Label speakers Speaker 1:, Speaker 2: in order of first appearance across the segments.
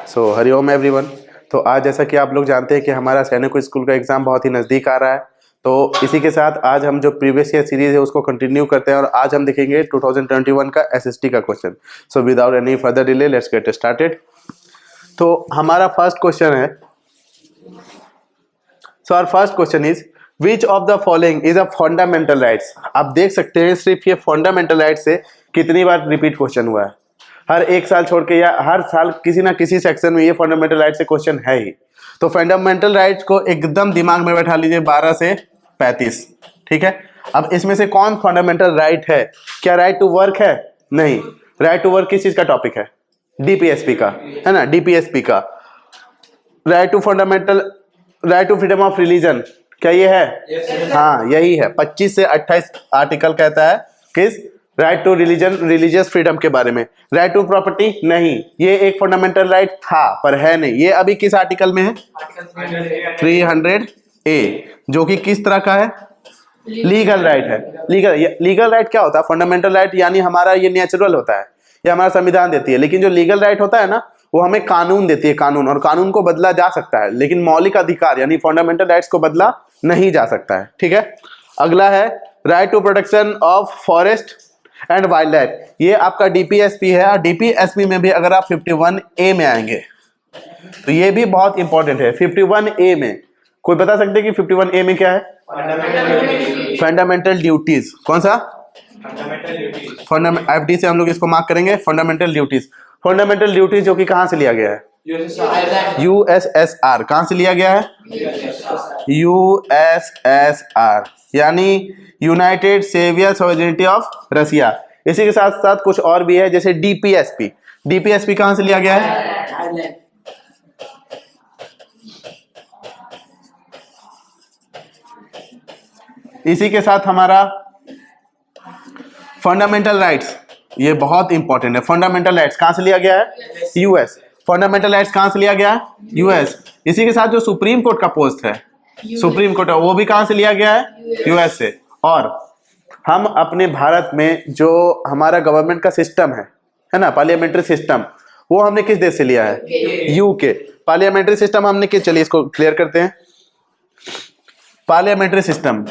Speaker 1: सो Hariom everyone. तो आज जैसा कि आप लोग जानते हैं कि हमारा सैनिक स्कूल का एग्ज़ाम बहुत ही नज़दीक आ रहा है, तो इसी के साथ आज हम जो प्रीवियस ईयर सीरीज़ है उसको कंटिन्यू करते हैं और आज हम देखेंगे 2021 का एसएसटी का question. So without any further delay let's get started. तो हमारा फर्स्ट क्वेश्चन है, so our first question is which of the following is a fundamental rights. आप देख सकते हैं सिर्फ ये फंडामेंटल राइट्स से कितनी बार रिपीट क्वेश्चन हुआ है, हर एक साल छोड़ के या हर साल किसी ना किसी सेक्शन में ये फंडामेंटल राइट से क्वेश्चन है ही। तो फंडामेंटल राइट्स को एकदम दिमाग में बैठा लीजिए 12 से 35, ठीक है। अब इसमें से कौन फंडामेंटल राइट है? क्या राइट टू वर्क है? नहीं। राइट टू वर्क किस चीज का टॉपिक है? डीपीएसपी का, है ना, डीपीएसपी का। Right to fundamental, right to freedom of religion, क्या ये है? हाँ यही है। 25 से 28 आर्टिकल कहता है किस? Right to religion, religious freedom के बारे में। राइट टू प्रॉपर्टी नहीं, ये एक फंडामेंटल राइट था पर है नहीं। ये अभी किस आर्टिकल में है? 300A, जो कि किस तरह का है? लीगल राइट है। लीगल राइट क्या होता है? फंडामेंटल राइट यानी हमारा ये नेचुरल होता है, ये हमारा संविधान देती है। लेकिन जो लीगल राइट होता है ना, वो हमें कानून देती है, कानून, और कानून को बदला जा सकता है, लेकिन मौलिक अधिकार यानी फंडामेंटल राइट्स को बदला नहीं जा सकता है, ठीक है। अगला है right to protection of forest and wild life. ये आपका डीपीएसपी है। डीपीएसपी में भी अगर आप 51A में आएंगे तो ये भी बहुत इंपॉर्टेंट है। 51A में कोई बता सकते हैं कि 51A में क्या है? Fundamental duties. कौन सा? फंडामेंटल, एफडी से हम लोग इसको मार्क करेंगे। फंडामेंटल ड्यूटीज, फंडामेंटल ड्यूटीज जो कि कहां से लिया गया है? यूएसएसआर। कहां से लिया गया है? यूएसएसआर यानी united saviour sovereignty of Russia. इसी के साथ साथ कुछ और भी है, जैसे डीपीएसपी। डीपीएसपी कहां से लिया गया है? इसी के साथ हमारा फंडामेंटल राइट्स, ये बहुत इंपॉर्टेंट है। फंडामेंटल राइट्स कहां से लिया गया है? यूएस। फंडामेंटल राइट्स कहां से लिया गया है? यूएस। इसी के साथ जो सुप्रीम कोर्ट का पोस्ट है, सुप्रीम कोर्ट, वो भी कहां से लिया गया है? यूएस से। और हम अपने भारत में जो हमारा गवर्नमेंट का सिस्टम है ना, पार्लियामेंट्री सिस्टम, वो हमने किस देश से लिया है? यूके। पार्लियामेंट्री सिस्टम हमने किस, चलिए इसको क्लियर करते हैं। पार्लियामेंट्री सिस्टम,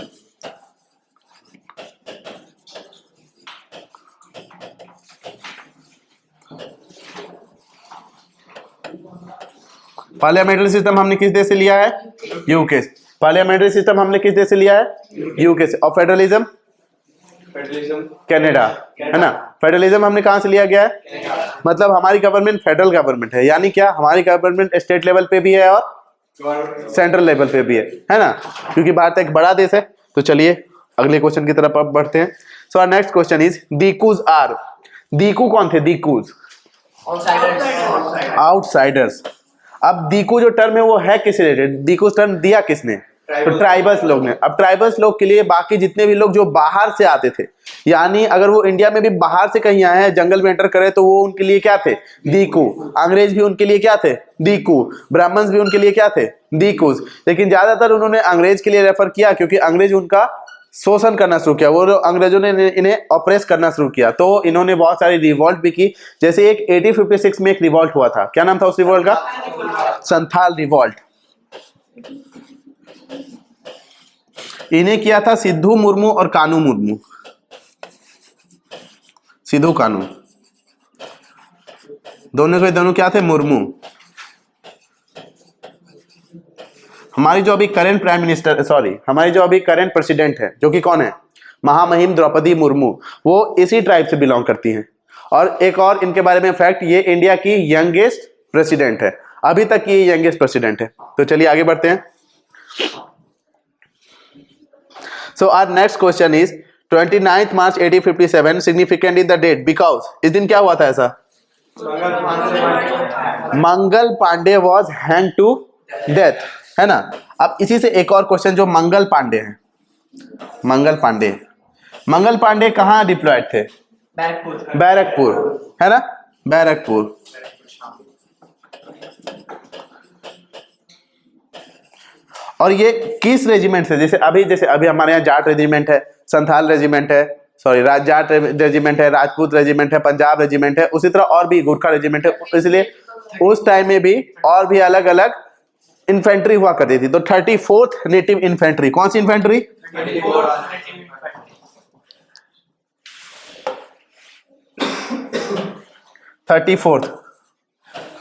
Speaker 1: पार्लियामेंट्री सिस्टम हमने किस देश से लिया है? यूके। पार्लियामेंट्री सिस्टम हमने किस देश से लिया है? यूके से। और फेडरलिज्म? कनाडा, है ना। फेडरलिज्म हमने कहां से लिया गया है? मतलब हमारी गवर्नमेंट फेडरल गवर्नमेंट है, यानी क्या, हमारी गवर्नमेंट स्टेट लेवल पे भी है और सेंट्रल लेवल पे भी है ना, क्योंकि भारत एक बड़ा देश है। तो चलिए अगले क्वेश्चन की तरफ बढ़ते हैं। So our next question is dikus are. दीकू कौन थे? दीकूज आउटसाइडर्स। अब दीकू जो टर्म है वो है किस रिलेटेड? दीकू टर्म दिया किसने? तो ट्राइबल्स लोग ने। अब ट्राइबल्स लोग के लिए बाकी जितने भी लोग जो बाहर से आते थे, यानी अगर वो इंडिया में भी बाहर से कहीं आए हैं, जंगल में एंटर करे, तो वो उनके लिए क्या थे? दीकू। अंग्रेज भी उनके लिए क्या थे? दीकू। ब्राह्मण्स भी उनके लिए क्या थे? दीकूज। लेकिन ज्यादातर उन्होंने अंग्रेज के लिए रेफर किया, क्योंकि अंग्रेज उनका शोषण करना शुरू किया, वो अंग्रेजों ने इन्हें ऑपरेस करना शुरू किया। तो इन्होंने बहुत सारी रिवॉल्ट भी की, जैसे एक 1856 में एक रिवॉल्ट हुआ था। क्या नाम था उस रिवॉल्ट का? संथाल रिवॉल्ट। इन्हें किया था सिद्धू मुर्मू और कानू मुर्मू। सिद्धू कानू दोनों के दोनों क्या थे? मुर्मू। हमारी जो अभी करंट प्राइम मिनिस्टर, सॉरी, हमारी जो अभी करंट प्रेसिडेंट है, जो कि कौन है? महामहिम द्रौपदी मुर्मू, वो इसी ट्राइब से बिलोंग करती हैं। और एक और इनके बारे में फैक्ट, ये इंडिया की यंगेस्ट प्रेसिडेंट है, अभी तक ये यंगेस्ट प्रेसिडेंट है। तो चलिए आगे बढ़ते हैं। So our next question is 29 March 1857 significant in the date because इस दिन क्या हुआ था ऐसा? Mangal Pandey was hang to death, है ना। अब इसी से एक और क्वेश्चन, जो मंगल पांडे हैं, मंगल पांडे कहाँ डिप्लॉयड थे? बैरकपुर, है ना, बैरकपुर। और ये किस रेजिमेंट से? जैसे अभी हमारे यहाँ जाट रेजिमेंट है, संथाल रेजिमेंट है, सॉरी जाट रेजिमेंट है, राजपूत रेजिमेंट है, पंजाब रेजिमेंट है, उसी तरह और भी गुरखा रेजिमेंट है। इसलिए उस टाइम में भी और भी अलग अलग इन्फेंट्री हुआ करती थी। तो 34th नेटिव इन्फेंट्री, कौन सी इन्फेंट्री?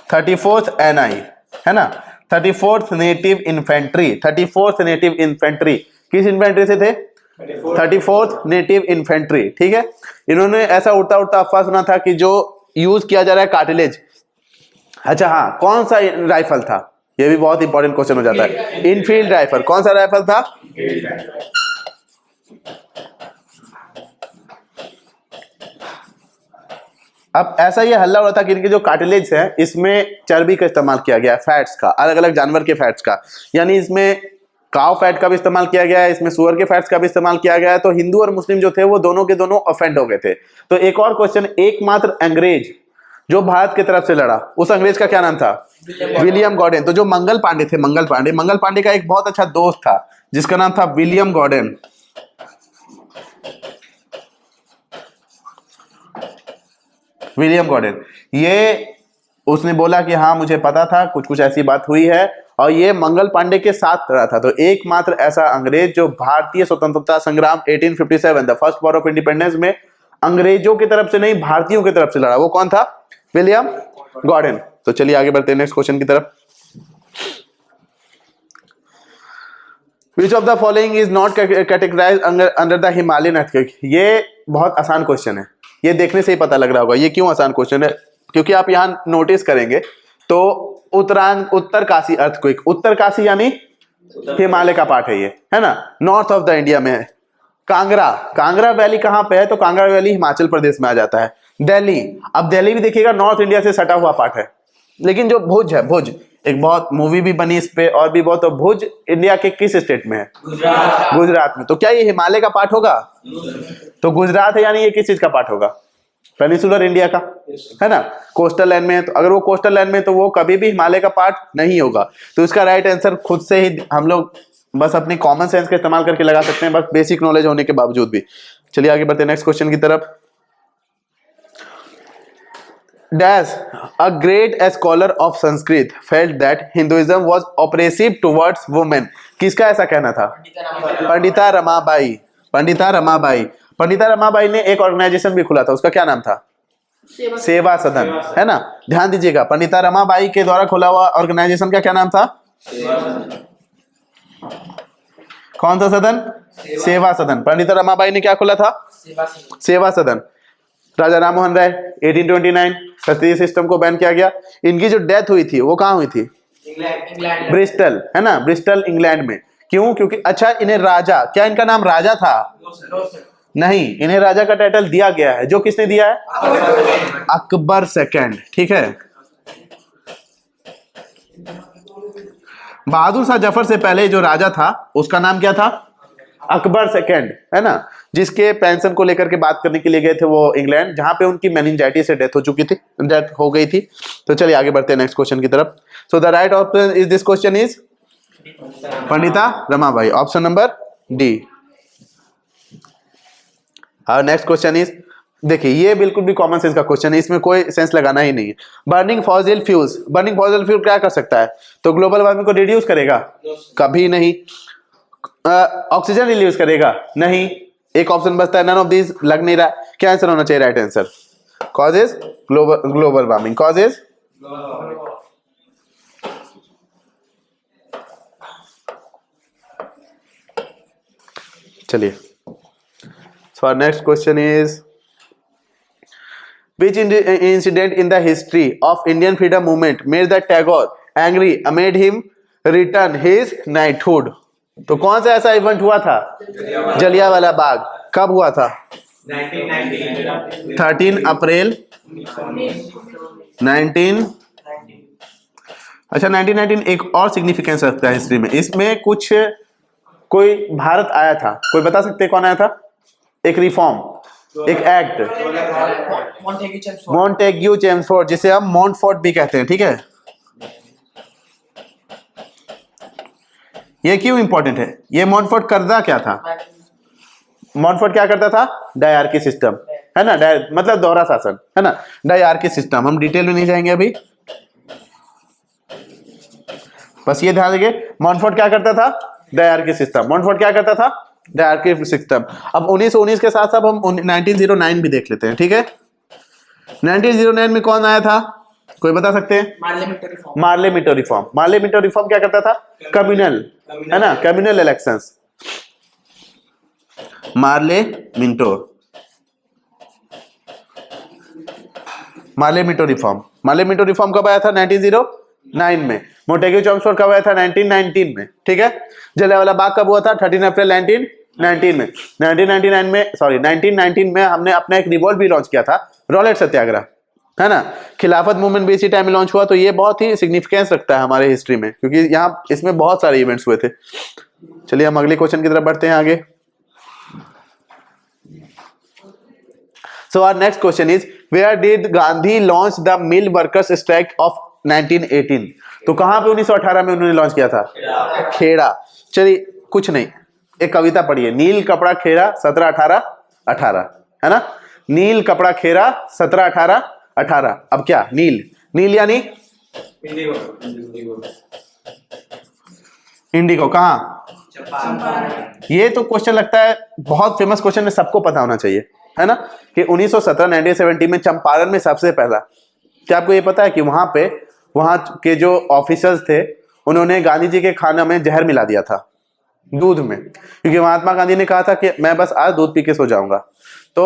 Speaker 1: 34th NI है ना, 34th native infantry. 34th native infantry किस इन्फेंट्री से थे? 34th नेटिव इन्फेंट्री, ठीक है। इन्होंने ऐसा उड़ता उड़ता अफवाह सुना था कि जो यूज किया जा रहा है कार्टिलेज, अच्छा हाँ, कौन सा राइफल था? ये भी बहुत इंपॉर्टेंट क्वेश्चन हो जाता है। इनफील्ड राइफल, कौन सा राइफल था? अब ऐसा ये हल्ला हो रहा था कि इनके जो कार्टिलेज है इसमें चर्बी का इस्तेमाल किया गया है, फैट्स का, अलग अलग जानवर के फैट्स का, यानी इसमें काव फैट का भी इस्तेमाल किया गया है, इसमें सुअर के फैट्स का भी इस्तेमाल किया गया है। तो हिंदू और मुस्लिम जो थे वो दोनों के दोनों ऑफेंड हो गए थे। तो एक और क्वेश्चन, एकमात्र अंग्रेज जो भारत की तरफ से लड़ा, उस अंग्रेज का क्या नाम था? William Gordon. तो जो मंगल पांडे थे, मंगल पांडे का एक बहुत अच्छा दोस्त था जिसका नाम था विलियम गॉर्डन। विलियम गॉर्डन, ये उसने बोला कि हाँ मुझे पता था, कुछ कुछ ऐसी बात हुई है, और ये मंगल पांडे के साथ लड़ा था। तो एकमात्र ऐसा अंग्रेज जो भारतीय स्वतंत्रता संग्राम 1857 the first war of independence में अंग्रेजों की तरफ से नहीं भारतीयों की तरफ से लड़ा, वो कौन था? William Gordon. तो चलिए आगे बढ़ते हैं नेक्स्ट क्वेश्चन की तरफ। Which of the following is not categorized under the Himalayan earthquake? ये बहुत आसान क्वेश्चन है, ये देखने से ही पता लग रहा होगा। ये क्यों आसान क्वेश्चन है? क्योंकि आप यहाँ नोटिस करेंगे तो उत्तर काशी अर्थक्वेक, उत्तर काशी यानी हिमालय का पार्ट है ये, है ना, नॉर्थ ऑफ द इंडिया में है। कांगड़ा वैली कहाँ पे है? तो कांगड़ा वैली हिमाचल प्रदेश में आ जाता है। दिल्ली, अब दिल्ली भी देखिएगा नॉर्थ इंडिया से सटा हुआ पार्ट है। लेकिन जो भुज है, भुज एक बहुत मूवी भी बनी इस पे और भी बहुत, तो भुज इंडिया के किस स्टेट में है? गुजरात में। तो क्या ये हिमालय का पार्ट होगा? तो गुजरात है, यानी ये किस चीज का पार्ट होगा? पेनिसुलर इंडिया का, है ना, कोस्टल लाइन में है। तो अगर वो कोस्टल लाइन में तो वो कभी भी हिमालय का पार्ट नहीं होगा। तो इसका राइट आंसर खुद से ही हम लोग बस अपनी कॉमन सेंस का इस्तेमाल करके लगा सकते हैं, बस बेसिक नॉलेज होने के बावजूद भी। चलिए आगे बढ़ते हैं नेक्स्ट क्वेश्चन की तरफ। Dash, a great scholar of Sanskrit, felt that Hinduism was oppressive towards women. किसका ऐसा कहना था? पंडिता रमाबाई। पंडिता रमाबाई ने एक ऑर्गेनाइजेशन भी खुला था, उसका क्या नाम था? सेवा सदन, है ना। ध्यान दीजिएगा, पंडिता रमाबाई के द्वारा खुला हुआ ऑर्गेनाइजेशन का क्या नाम था? कौन सा सदन? सेवा सदन। पंडिता रमाबाई ने क्या खोला था? सेवा सदन। राजा राम मोहन राय 1829 क्षत्रिय सिस्टम को बैन किया गया। इनकी जो डेथ हुई थी वो कहाँ हुई थी? ब्रिस्टल, है ना, ब्रिस्टल इंग्लैंड में। क्यों? क्योंकि अच्छा इन्हें राजा, क्या इनका नाम राजा था? नहीं, इन्हें राजा का टाइटल दिया गया है। जो किसने दिया है? अकबर सेकंड, ठीक है। बहादुर शाह जफर से पहले जो राजा था उसका नाम क्या था? अकबर सेकंड, है ना, जिसके पेंशन को लेकर के बात करने के लिए गए थे वो इंग्लैंड, जहां पे उनकी मेनिंजाइटिस से डेथ हो गई थी। तो चलिए आगे बढ़ते हैं नेक्स्ट क्वेश्चन की तरफ। So the right option is this question is Pandita Ramabai, option number D. और नेक्स्ट क्वेश्चन इज, देखिए ये बिल्कुल भी कॉमन सेंस का क्वेश्चन है, इसमें कोई सेंस लगाना ही नहीं है। बर्निंग फॉसिल फ्यूल क्या कर सकता है? तो ग्लोबल वार्मिंग को रिड्यूस करेगा? कभी नहीं। ऑक्सीजन रिलीज करेगा? नहीं। एक ऑप्शन बचता है, नन ऑफ दिस लग नहीं रहा। क्या आंसर होना चाहिए right answer? Causes global warming, causes. चलिए, so our next question is, which incident in the history of Indian freedom movement made the Tagore angry and made him return his knighthood? तो कौन सा ऐसा event हुआ था? जलियांवाला बाग। कब हुआ था? 13 अप्रैल 19। अच्छा 1919 एक और सिग्निफिकेंस रखता है हिस्ट्री में। इसमें कुछ कोई भारत आया था, कोई बता सकते कौन आया था? एक रिफॉर्म, एक एक्ट, मॉन्टेग्यू चेम्सफोर्ड, जिसे हम मॉन्टफोर्ट भी कहते हैं, ठीक है। ये क्यों इंपॉर्टेंट है? ये मॉन्टफोर्ट करता क्या था? मॉन्टफोर्ट क्या करता था? डायआर्की सिस्टम, है ना, मतलब दोहरा शासन, है ना, डायआर्की सिस्टम। हम डिटेल में नहीं जाएंगे अभी। बस ये ध्यान रखिए, मॉन्टफोर्ट क्या करता था, डायरकी सिस्टम। मॉन्टफोर्ट क्या करता था, डायरकी सिस्टम। अब 1919 के साथ साथ हम 1909 भी देख लेते हैं, ठीक है। 1909 में कौन आया था, कोई बता सकते हैं? Morley Minto reform. Morley Minto reform क्या करता था, कम्युनल, है ना, communal elections. Morley Minto reform. Morley Minto reform कब आया था, 1909 में। मोंटेग्यू चॉम्स्फोर्ड कब आया था, 1919 में, ठीक है। जलियांवाला बाग कब हुआ था, 13 अप्रैल 1919 में। 1919 में हमने अपना एक रिवॉल्ट भी लॉन्च किया था, रॉलेट सत्याग्रह, है ना। खिलाफत मूवमेंट भी इसी टाइम में लॉन्च हुआ, तो ये बहुत ही सिग्निफिकेंस रखता है हमारे हिस्ट्री में, क्योंकि यहाँ इसमें बहुत सारे इवेंट्स हुए थे। चलिए हम अगले क्वेश्चन की तरफ बढ़ते हैं आगे। So our next question is, where did Gandhi launch the mill workers strike of 1918? तो कहां पे 1918 में उन्होंने लॉन्च किया था, खेड़ा। चलिए कुछ नहीं, एक कविता पढ़िए, नील कपड़ा खेड़ा 17-18-18, है ना। नील कपड़ा खेड़ा 17-18-18। अब क्या, नील, नील यानी इंडिगो, कहाँ, ये तो क्वेश्चन लगता है बहुत फेमस क्वेश्चन है, सबको पता होना चाहिए, है ना, कि 1917 में चंपारण में सबसे पहला, क्या आपको ये पता है कि वहां के जो ऑफिसर्स थे उन्होंने गांधी जी के खाना में जहर मिला दिया था, दूध में, क्योंकि महात्मा गांधी ने कहा था कि मैं बस आज दूध पी के सो जाऊंगा। तो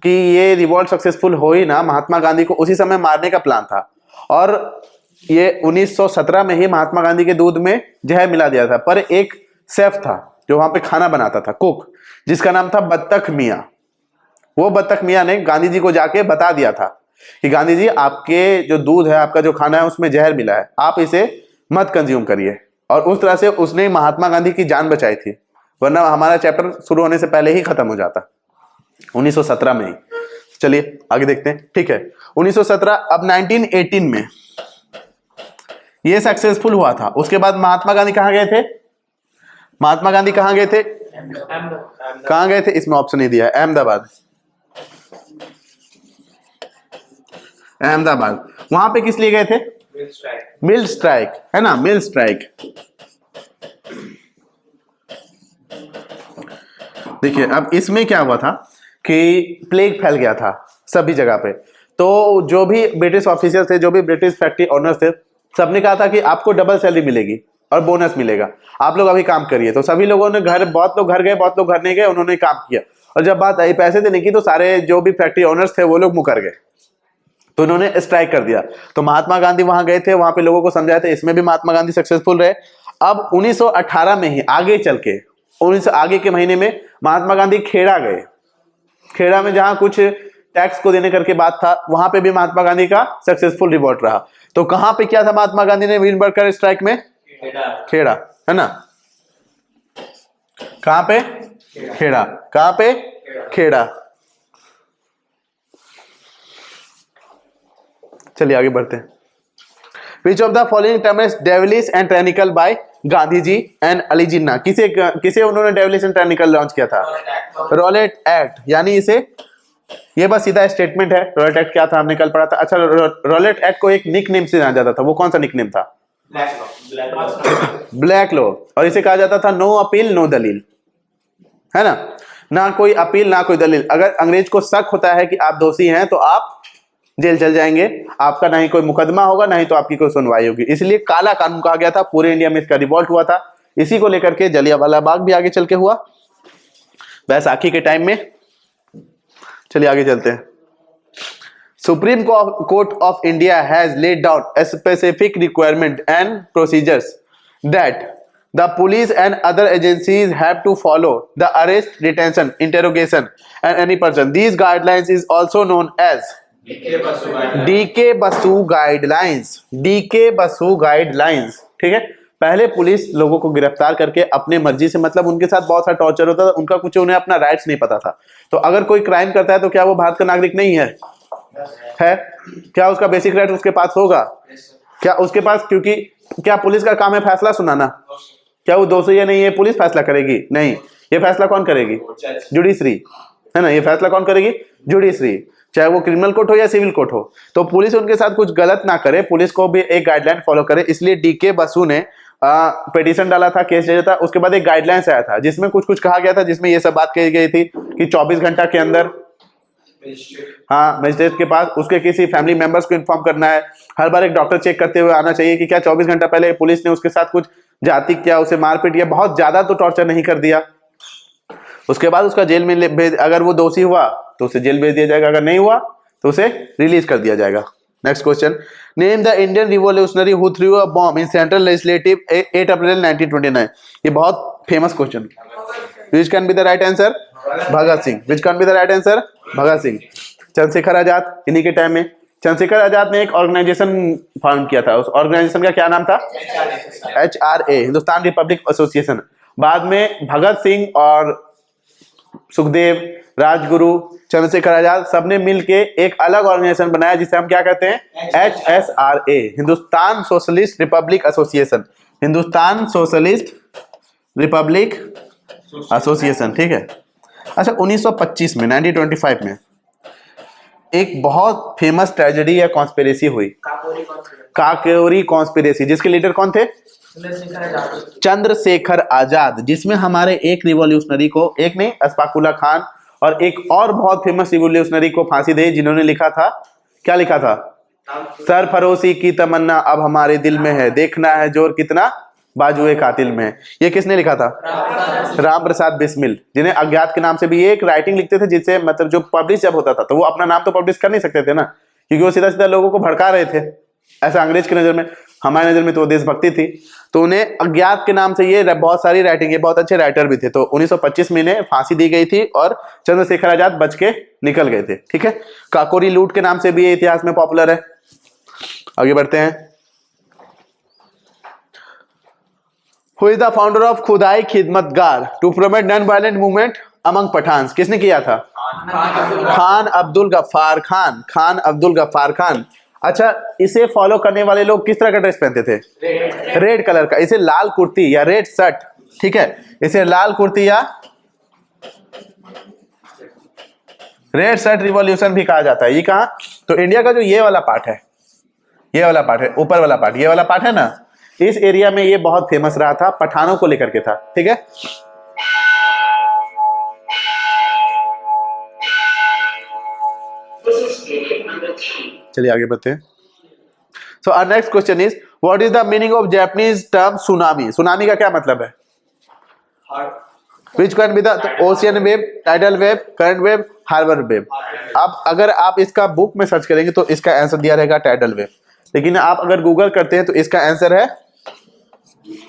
Speaker 1: कि ये रिवॉल्ट सक्सेसफुल हो ही ना, महात्मा गांधी को उसी समय मारने का प्लान था, और ये 1917 में ही महात्मा गांधी के दूध में जहर मिला दिया था। पर एक शेफ था जो वहां पे खाना बनाता था, कुक, जिसका नाम था बत्तख मियां। वो बत्तख मियां ने गांधी जी को जाके बता दिया था कि गांधी जी, आपके जो दूध है, आपका जो खाना है, उसमें जहर मिला है, आप इसे मत कंज्यूम करिए। और उस तरह से उसने महात्मा गांधी की जान बचाई थी, वरना हमारा चैप्टर शुरू होने से पहले ही खत्म हो जाता, 1917 में ही। चलिए आगे देखते हैं, ठीक है। 1917, अब 1918 में ये सक्सेसफुल हुआ था। उसके बाद महात्मा गांधी कहां गए थे, महात्मा गांधी कहां गए थे, कहां गए थे, इसमें ऑप्शन नहीं दिया है, अहमदाबाद। अहमदाबाद, वहां पे किस लिए गए थे, मिल स्ट्राइक, है ना, मिल स्ट्राइक। देखिए अब इसमें क्या हुआ था कि प्लेग फैल गया था सभी जगह पे। तो जो भी ब्रिटिश ऑफिसर थे, जो भी ब्रिटिश फैक्ट्री ओनर्स थे, सबने कहा था कि आपको डबल सैलरी मिलेगी और बोनस मिलेगा, आप लोग अभी काम करिए। तो सभी लोगों ने बहुत लोग घर गए, बहुत लोग घर नहीं गए, उन्होंने काम किया। और जब बात आई पैसे देने की, तो सारे जो भी फैक्ट्री ओनर्स थे वो लोग मुकर गए, तो उन्होंने स्ट्राइक कर दिया। तो महात्मा गांधी वहां गए थे, वहां पे लोगों को समझाया था, इसमें भी महात्मा गांधी सक्सेसफुल रहे। अब 1918 में ही आगे चल के, आगे के महीने में महात्मा गांधी खेड़ा गए। खेड़ा में जहां कुछ टैक्स को देने करके बात था, वहां पे भी महात्मा गांधी का सक्सेसफुल रिवॉल्ट रहा। तो कहां पे किया था महात्मा गांधी ने मिल वर्कर स्ट्राइक में, खेड़ा, है ना। कहां पे, खेड़ा, कहां पे, खेड़ा। चलिए आगे बढ़ते हैं। Which of the following term is devilish and tyrannical by Gandhi ji and Ali Jinnah? किसे उन्होंने devilish and tyrannical लॉन्च किया था, रॉलेट एक्ट। यानी इसे, ये बस सीधा स्टेटमेंट है। रॉलेट एक्ट क्या था, हमने कल पढ़ा था। अच्छा, रॉलेट एक्ट को एक निक नेम से जाना जाता था, वो कौन सा निक नेम था, ब्लैक लॉ। और इसे कहा जाता था नो अपील नो दलील, है ना, ना कोई अपील ना कोई दलील। अगर अंग्रेज को शक होता है कि आप दोषी हैं तो आप जेल चल जाएंगे, आपका ना ही कोई मुकदमा होगा, ना ही तो आपकी कोई सुनवाई होगी। इसलिए काला कानून कहा गया था। पूरे इंडिया में इसका रिवॉल्ट हुआ था। इसी को लेकर के जलियांवाला बाग भी आगे चल के हुआ, बैसाखी के टाइम में। चलिए आगे चलते हैं। Supreme court of India has laid down a specific requirement and procedures that the police and other agencies have to follow the arrest, detention, interrogation and any person. These guidelines is also known as DK Basu guidelines. DK Basu guidelines, ठीक है। पहले police लोगों को गिरफ्तार करके अपने मर्जी से, मतलब उनके साथ बहुत सारा टॉर्चर होता था, उनका कुछ, उन्हें अपना राइट्स नहीं पता था। तो अगर कोई क्राइम करता है तो क्या वो भारत का नागरिक नहीं है, है? क्या उसका बेसिक राइट उसके पास होगा, क्या उसके पास, क्योंकि क्या पुलिस का काम है फैसला सुनाना? क्या वो दोषी या नहीं, ये पुलिस फैसला करेगी? नहीं, ये फैसला कौन करेगी, जुडिशरी, है ना। ये फैसला कौन करेगी, जुडिशरी। चाहे वो क्रिमिनल कोर्ट हो या सिविल कोर्ट हो। तो पुलिस उनके साथ कुछ गलत ना करे, पुलिस को भी एक गाइडलाइन फॉलो करे। इसलिए डीके बसु ने पिटीशन डाला था, केस लिया था। उसके बाद एक गाइडलाइंस आया था जिसमें कुछ कुछ कहा गया था, जिसमें ये सब बात कही गई थी कि 24 घंटा के अंदर हाँ मजिस्ट्रेट के पास उसके किसी फैमिली मेंबर्स को इन्फॉर्म करना है। हर बार एक डॉक्टर चेक करते हुए आना चाहिए कि क्या 24 घंटा पहले पुलिस ने उसके साथ कुछ जाति किया, उसे मारपीट किया, बहुत ज्यादा तो टॉर्चर नहीं कर दिया। उसके बाद उसका जेल में भेज, अगर वो दोषी हुआ तो उसे जेल भेज दिया जाएगा, अगर नहीं हुआ तो उसे रिलीज कर दिया जाएगा। Next question, name the Indian revolutionary who threw a bomb in central legislative 8 April 1929। ये बहुत famous question. Which can be the right answer? Bhagat Singh. Which can be the right answer? Bhagat Singh. Chandrashekhar Azad, इन्हीं के टाइम में चंद्रशेखर आजाद ने एक ऑर्गेनाइजेशन फॉर्म किया था। उस ऑर्गेनाइजेशन का क्या नाम था? HRA, Hindustan Republic association. बाद में भगत सिंह और सुखदेव, राजगुरु, चंद्रशेखर आजाद सबने मिलके एक अलग ऑर्गेनाइजेशन बनाया जिसे हम क्या कहते हैं? HSRA, Hindustan socialist Republic association. Hindustan socialist Republic association, ठीक है। अच्छा, 1925 में 1925 में एक बहुत फेमस ट्रेजेडी या कॉन्स्पिरेसी हुई, काकोरी कॉन्स्पिरेसी, जिसके लीडर कौन थे? चंद्रशेखर आजाद। जिसमें हमारे एक रिवॉल्यूशनरी को, एक नहीं, अशफाकुल्ला खान और एक और बहुत फेमस रिवॉल्यूशनरी को फांसी दी, जिन्होंने लिखा था, क्या लिखा था? सरफरोशी की तमन्ना अब हमारे दिल में है, देखना है जोर कितना बाजुए कातिल में है। ये किसने लिखा था? राम प्रसाद बिस्मिल, जिन्हें अज्ञात के नाम से भी एक राइटिंग लिखते थे, जिससे मतलब जो पब्लिश जब होता था तो वो अपना नाम तो पब्लिश कर नहीं सकते थे ना, क्योंकि वो सीधा सीधा लोगों को भड़का रहे थे। ऐसा अंग्रेज की नजर में, हमारी नजर में तो वो देशभक्ति थी, तो उन्हें अज्ञात के नाम से ये बहुत सारी राइटिंग, ये बहुत अच्छे राइटर भी थे। तो 1925 में इन्हें फांसी दी गई थी और चंद्रशेखर आजाद बच के निकल गए थे, ठीक है। काकोरी लूट के नाम से भी ये इतिहास में पॉपुलर है। आगे बढ़ते हैं। Who is the founder of Khudai Khidmatgar to promote non violent movement among Pathans? किसने किया था? खान अब्दुल गफ्फार खान। खान अब्दुल गफ्फार खान। अच्छा, इसे फॉलो करने वाले लोग किस तरह का ड्रेस पहनते थे? रेड कलर का। इसे लाल कुर्ती या रेड शर्ट, ठीक है, इसे लाल कुर्ती या रेड शर्ट रिवॉल्यूशन भी कहा जाता है। ये कहा? तो इंडिया का जो ये वाला पार्ट है, ये वाला पार्ट है, ऊपर वाला पार्ट, ये वाला पार्ट है ना, इस एरिया में ये बहुत फेमस रहा था, पठानों को लेकर के था, ठीक है। चलिए आगे बढ़ते हैं। So our next question is, what is the meaning of Japanese term tsunami? Tsunami का क्या मतलब है? Which can be the ocean wave, tidal wave, current wave, harbor wave। अब अगर आप इसका बुक में सर्च करेंगे तो इसका आंसर दिया रहेगा टाइडल वेव, लेकिन आप अगर गूगल करते हैं तो इसका आंसर है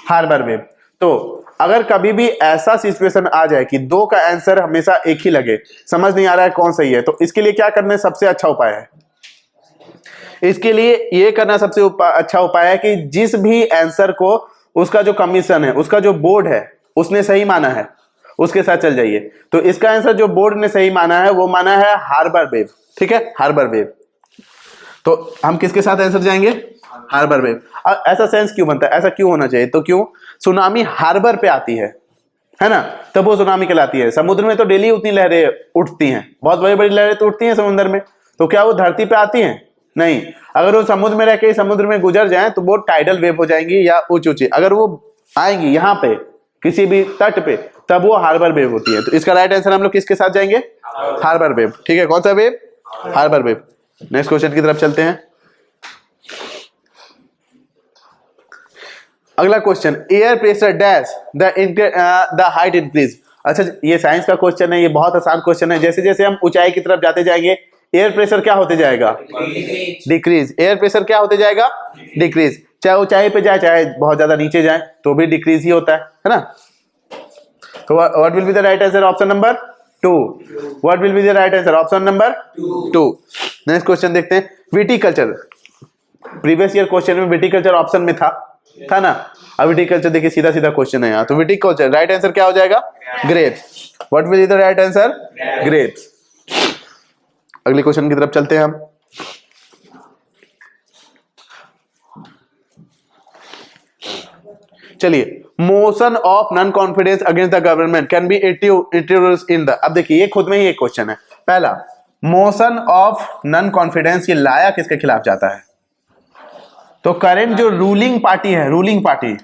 Speaker 1: हार्बर वेव। तो अगर कभी भी ऐसा सिचुएशन आ जाए कि दो का आंसर हमेशा एक ही लगे, समझ नहीं आ रहा है कौन सही है, तो इसके लिए क्या करना सबसे अच्छा उपाय है? इसके लिए ये करना सबसे अच्छा उपाय है कि जिस भी आंसर को उसका जो कमीशन है, उसका जो बोर्ड है, उसने सही माना है, उसके साथ चल जाइए। तो इसका आंसर जो बोर्ड ने सही माना है वो माना है हार्बर वेव, ठीक है, हार्बर वेव। तो हम किसके साथ आंसर जाएंगे? Harbour wave. ऐसा सेंस क्यों बनता है, ऐसा क्यों होना चाहिए? तो क्यों? सुनामी हार्बर पे आती है ना, तब वो सुनामी कहलाती है। समुद्र में तो डेली उतनी लहरें उठती हैं, बहुत बड़ी बड़ी लहरें तो उठती हैं समुद्र में, तो क्या वो धरती पे आती हैं? नहीं। अगर वो समुद्र में रह के समुद्र में गुजर जाए तो वो टाइडल वेव हो जाएंगी या ऊंची ऊंची। अगर वो आएंगी यहाँ पे किसी भी तट पे, तब वो हार्बर वेव होती है। तो इसका राइट आंसर हम लोग किसके साथ जाएंगे? हार्बर वेव, ठीक है। कौन सा wave? Harbour wave. Next question की तरफ चलते हैं। अगला question, air pressure dash the height increase. अच्छा, ये साइंस का क्वेश्चन है, ये बहुत आसान क्वेश्चन है। जैसे जैसे हम ऊंचाई की तरफ जाते जाएंगे एयर प्रेशर क्या होते जाएगा? डिक्रीज। एयर प्रेशर क्या होते जाएगा? डिक्रीज। चाहे ऊंचाई पे जाए चाहे बहुत ज्यादा नीचे जाए तो भी डिक्रीज ही होता है ना। तो what will be the right answer? Option number 2। What will be the right answer? Option number 2। Next question देखते हैं, विटीकल्चर। प्रीवियस ईयर क्वेश्चन में विटीकल्चर ऑप्शन में था ना। अब विटीकल्चर देखिए, सीधा सीधा क्वेश्चन है यहाँ। तो विटीकल्चर राइट आंसर क्या हो जाएगा? Grapes. What will be the right answer? Grapes. अगले क्वेश्चन की तरफ चलते हैं हम। चलिए, motion of non confidence against the government can be introduced in the. अब देखिए, ये खुद में ही एक क्वेश्चन है। पहला, मोशन ऑफ नॉन कॉन्फिडेंस ये लाया किसके खिलाफ जाता है? तो करंट जो रूलिंग पार्टी है, ruling party,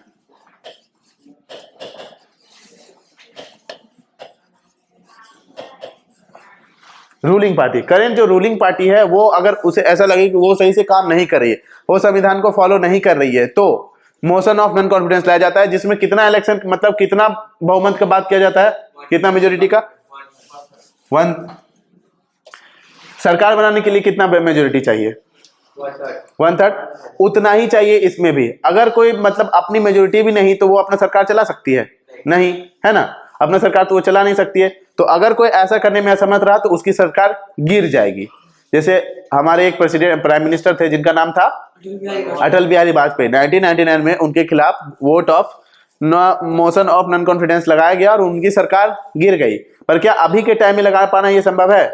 Speaker 1: ruling party, current जो रूलिंग पार्टी है वो अगर उसे ऐसा लगे कि वो सही से काम नहीं कर रही है, वो संविधान को फॉलो नहीं कर रही है, तो मोशन ऑफ नॉन कॉन्फिडेंस लाया जाता है, जिसमें कितना इलेक्शन मतलब कितना बहुमत का बात किया जाता है, कितना मेजोरिटी का? 1। सरकार बनाने के लिए कितना मेजोरिटी चाहिए? 1/3। उतना ही चाहिए इसमें भी। अगर कोई मतलब अपनी मेजोरिटी भी नहीं तो वो अपना सरकार चला सकती है? नहीं, है ना, अपना सरकार तो वो चला नहीं सकती है। तो अगर कोई ऐसा करने में असमर्थ रहा तो उसकी सरकार गिर जाएगी। जैसे हमारे एक प्रेसिडेंट प्राइम मिनिस्टर थे जिनका नाम था अटल बिहारी वाजपेयी। 1999 में उनके खिलाफ vote of motion of non confidence लगाया गया और उनकी सरकार गिर गई। पर क्या अभी के टाइम में लगा पाना ये संभव है?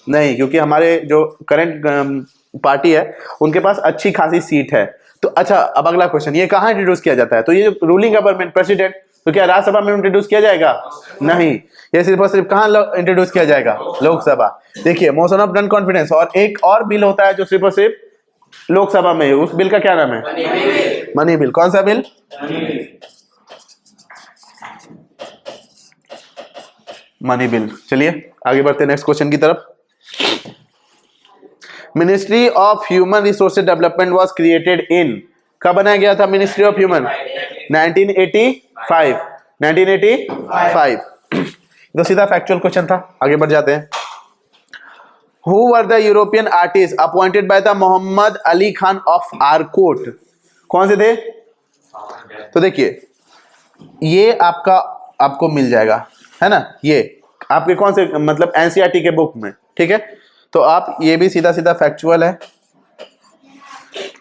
Speaker 1: नहीं, क्योंकि हमारे जो करंट पार्टी है उनके पास अच्छी खासी सीट है। तो अच्छा, अब अगला क्वेश्चन, ये कहाँ इंट्रोड्यूस किया जाता है? तो ये रूलिंग गवर्नमेंट प्रेसिडेंट, तो क्या राज्यसभा में इंट्रोड्यूस किया जाएगा? नहीं, ये सिर्फ और सिर्फ कहाँ इंट्रोड्यूस किया जाएगा? लोकसभा। देखिए, मोशन ऑफ नॉन कॉन्फिडेंस और एक और बिल होता है जो सिर्फ और सिर्फ लोकसभा में है, उस बिल का क्या नाम है? Money bill. कौन सा बिल? Money bill. चलिए आगे बढ़ते हैं नेक्स्ट क्वेश्चन की तरफ। Ministry of human resources development was created in, कब बनाया गया था मिनिस्ट्री ऑफ ह्यूमन? 1985। 1985। तो सीधा फैक्चुअल क्वेश्चन था, आगे बढ़ जाते हैं। Who were the European artists appointed by the Mohammad Ali Khan of Arcot? कौन से थे? तो देखिए, ये आपको मिल जाएगा, है ना, ये आपके कौन से मतलब एनसीईआरटी के बुक में, ठीक है। तो आप ये भी सीधा सीधा फैक्चुअल है।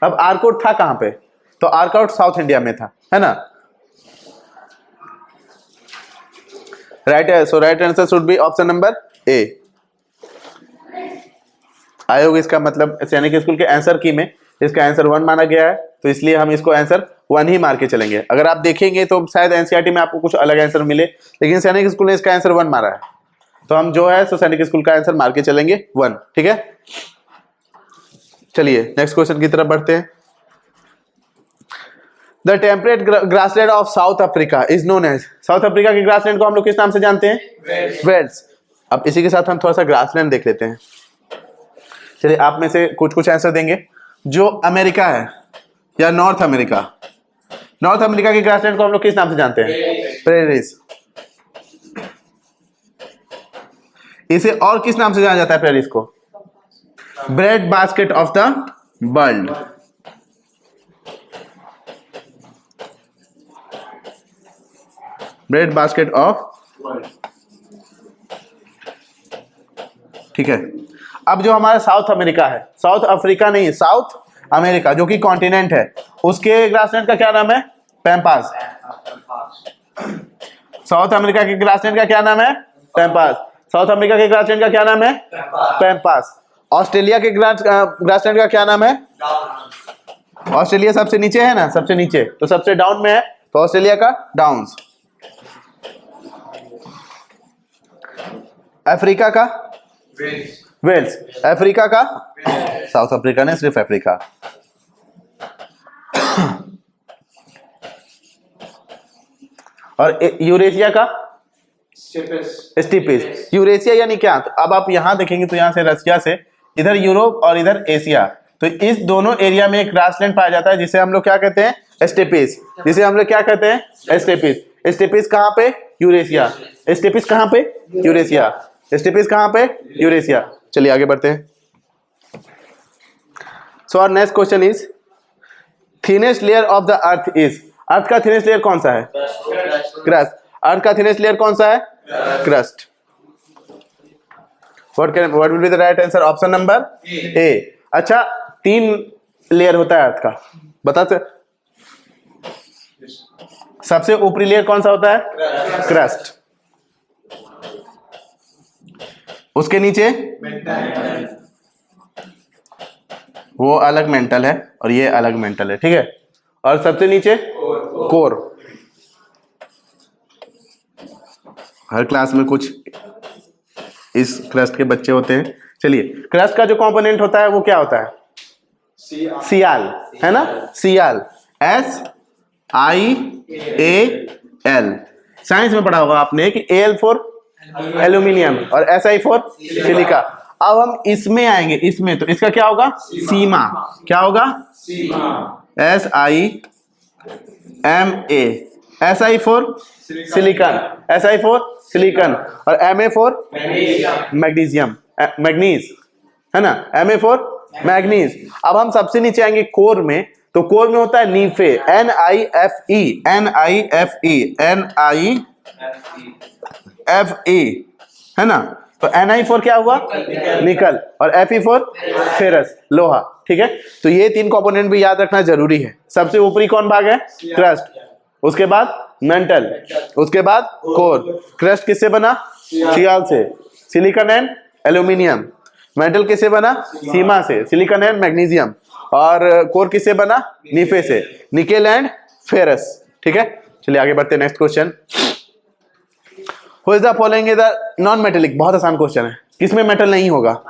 Speaker 1: अब आरकोट था कहां पे? तो आरकोट साउथ इंडिया में था, है ना। राइट है, so right answer should be option number A. आयोग इसका मतलब सैनिक स्कूल के आंसर की में इसका आंसर 1 माना गया है, तो इसलिए हम इसको आंसर 1 ही मार के चलेंगे। अगर आप देखेंगे तो शायद एनसीईआरटी में आपको कुछ अलग आंसर मिले, लेकिन सैनिक स्कूल ने इसका आंसर 1 मारा है, तो हम जो है तो सैनिक स्कूल का आंसर मार के चलेंगे 1, ठीक है। चलिए नेक्स्ट क्वेश्चन की तरफ बढ़ते हैं। The temperate grassland of South Africa is known as, South Africa के ग्रासलैंड को हम लोग किस नाम से जानते हैं? वेल्स। अब इसी के साथ हम थोड़ा सा ग्रासलैंड देख लेते हैं। चलिए, आप में से कुछ आंसर देंगे। जो अमेरिका है या नॉर्थ अमेरिका, नॉर्थ अमेरिका के ग्रासलैंड को हम लोग किस नाम से जानते हैं? प्रेरीज। इसे और किस नाम से जाना जाता है प्रेरीज को? Bread basket of the world. Bread basket of world, ठीक है। अब जो हमारा साउथ अमेरिका है, साउथ अफ्रीका नहीं, साउथ अमेरिका जो कि कॉन्टिनेंट है, उसके ग्रासलैंड का क्या नाम है? पैम्पास। साउथ अमेरिका के ग्रासलैंड का क्या नाम है? पैम्पास। साउथ अमेरिका के ग्रासलैंड का क्या नाम है? पैम्पास। ऑस्ट्रेलिया के ग्रासलैंड का क्या नाम है? ऑस्ट्रेलिया सबसे नीचे है ना, सबसे नीचे, तो सबसे डाउन में है, तो ऑस्ट्रेलिया का डाउन्स। अफ्रीका का वेल्स। अफ्रीका का साउथ अफ्रीका ने सिर्फ अफ्रीका। और यूरेशिया का स्टीपिस। यूरेशिया यानी क्या? तो अब आप यहां देखेंगे तो यहां से रसिया से इधर यूरोप और इधर एशिया, तो इस दोनों एरिया में एक ग्रासलैंड पाया जाता है जिसे हम लोग क्या कहते हैं? स्टेपिस। जिसे हम लोग क्या कहते हैं? स्टेपिस। स्टेपिस कहां पे? यूरेशिया। स्टेपिस कहां पे? यूरेशिया। स्टेपिस कहां पे? यूरेशिया। चलिए आगे बढ़ते हैं। So our next question is thinnest layer of the earth is, earth का थिनेस्ट लेयर कौन सा है? क्रस्ट। अर्थ का थिनेस्ट लेयर कौन सा है? Crust. What will be the right answer? Option number ए। अच्छा, 3 लेयर होता है अर्थ का, बता सकते? सबसे ऊपरी लेयर कौन सा होता है? क्रस्ट। उसके नीचे वो अलग मेंटल है और ये अलग मेंटल है, ठीक है। और सबसे नीचे कोर। हर क्लास में कुछ इस क्रस्ट के बच्चे होते हैं चलिए, क्रस्ट का जो कंपोनेंट होता है वो क्या होता है? सियाल, है ना? सियाल, SiAl। साइंस में पढ़ा होगा आपने कि Al फॉर एल्यूमिनियम और Si फॉर सिलिका। अब हम इसमें आएंगे, इसमें तो इसका क्या होगा? सीमा। क्या होगा? SiMa। Si for silicon, Si for silicon और Ma फॉर मैग्नीशियम, मैग्नीज, है ना? Ma for manganese. अब हम सबसे नीचे आएंगे कोर में, तो कोर में होता है नीफे, NiFe, है ना? तो Ni फॉर क्या हुआ? निकल, और Fe फॉर फेरस, लोहा। ठीक है, तो ये तीन कंपोनेंट भी याद रखना जरूरी है। सबसे ऊपरी कौन भाग है? क्रस्ट, उसके बाद मेंटल, उसके बाद कोर। क्रस्ट किससे बना? सियाल से, सिलिकॉन एंड एल्यूमिनियम। मेंटल किससे बना? सीमा से, सिलिकॉन एंड मैग्नीशियम। और कोर किससे बना? नीफे से, निकेल एंड फेरस। ठीक है, चलिए आगे बढ़ते हैं। Next question, who is the following is the non metallic. बहुत आसान क्वेश्चन है। किसमें मेटल नहीं होगा?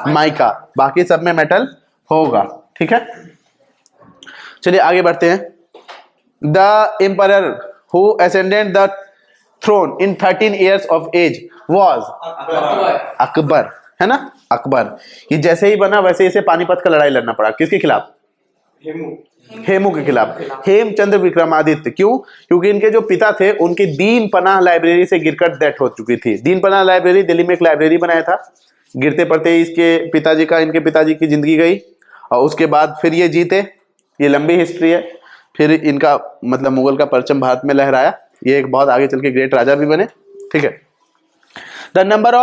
Speaker 1: माइका, बाकी सब में मेटल होगा। ठीक है, चलिए आगे बढ़ते हैं। The emperor who ascended the throne in 13 years of age was Akbar, है ना? अकबर। ये जैसे ही बना वैसे इसे पानीपत का लड़ाई लड़ना पड़ा। किसके खिलाफ? हेमू के खिलाफ, हेमचंद्र विक्रमादित्य। क्यों? क्योंकि इनके जो पिता थे उनकी दीन पनाह लाइब्रेरी से गिरकर डेथ हो चुकी थी। दीन पनाह लाइब्रेरी, दिल्ली में एक लाइब्रेरी बनाया था। गिरते पड़ते ही इसके पिताजी का, इनके पिताजी की जिंदगी गई, और उसके बाद फिर ये जीते। ये लंबी हिस्ट्री है। फिर इनका मतलब मुगल का परचम भारत में लहराया। ये एक बहुत आगे चल के ग्रेट राजा भी बने। ठीक है, the number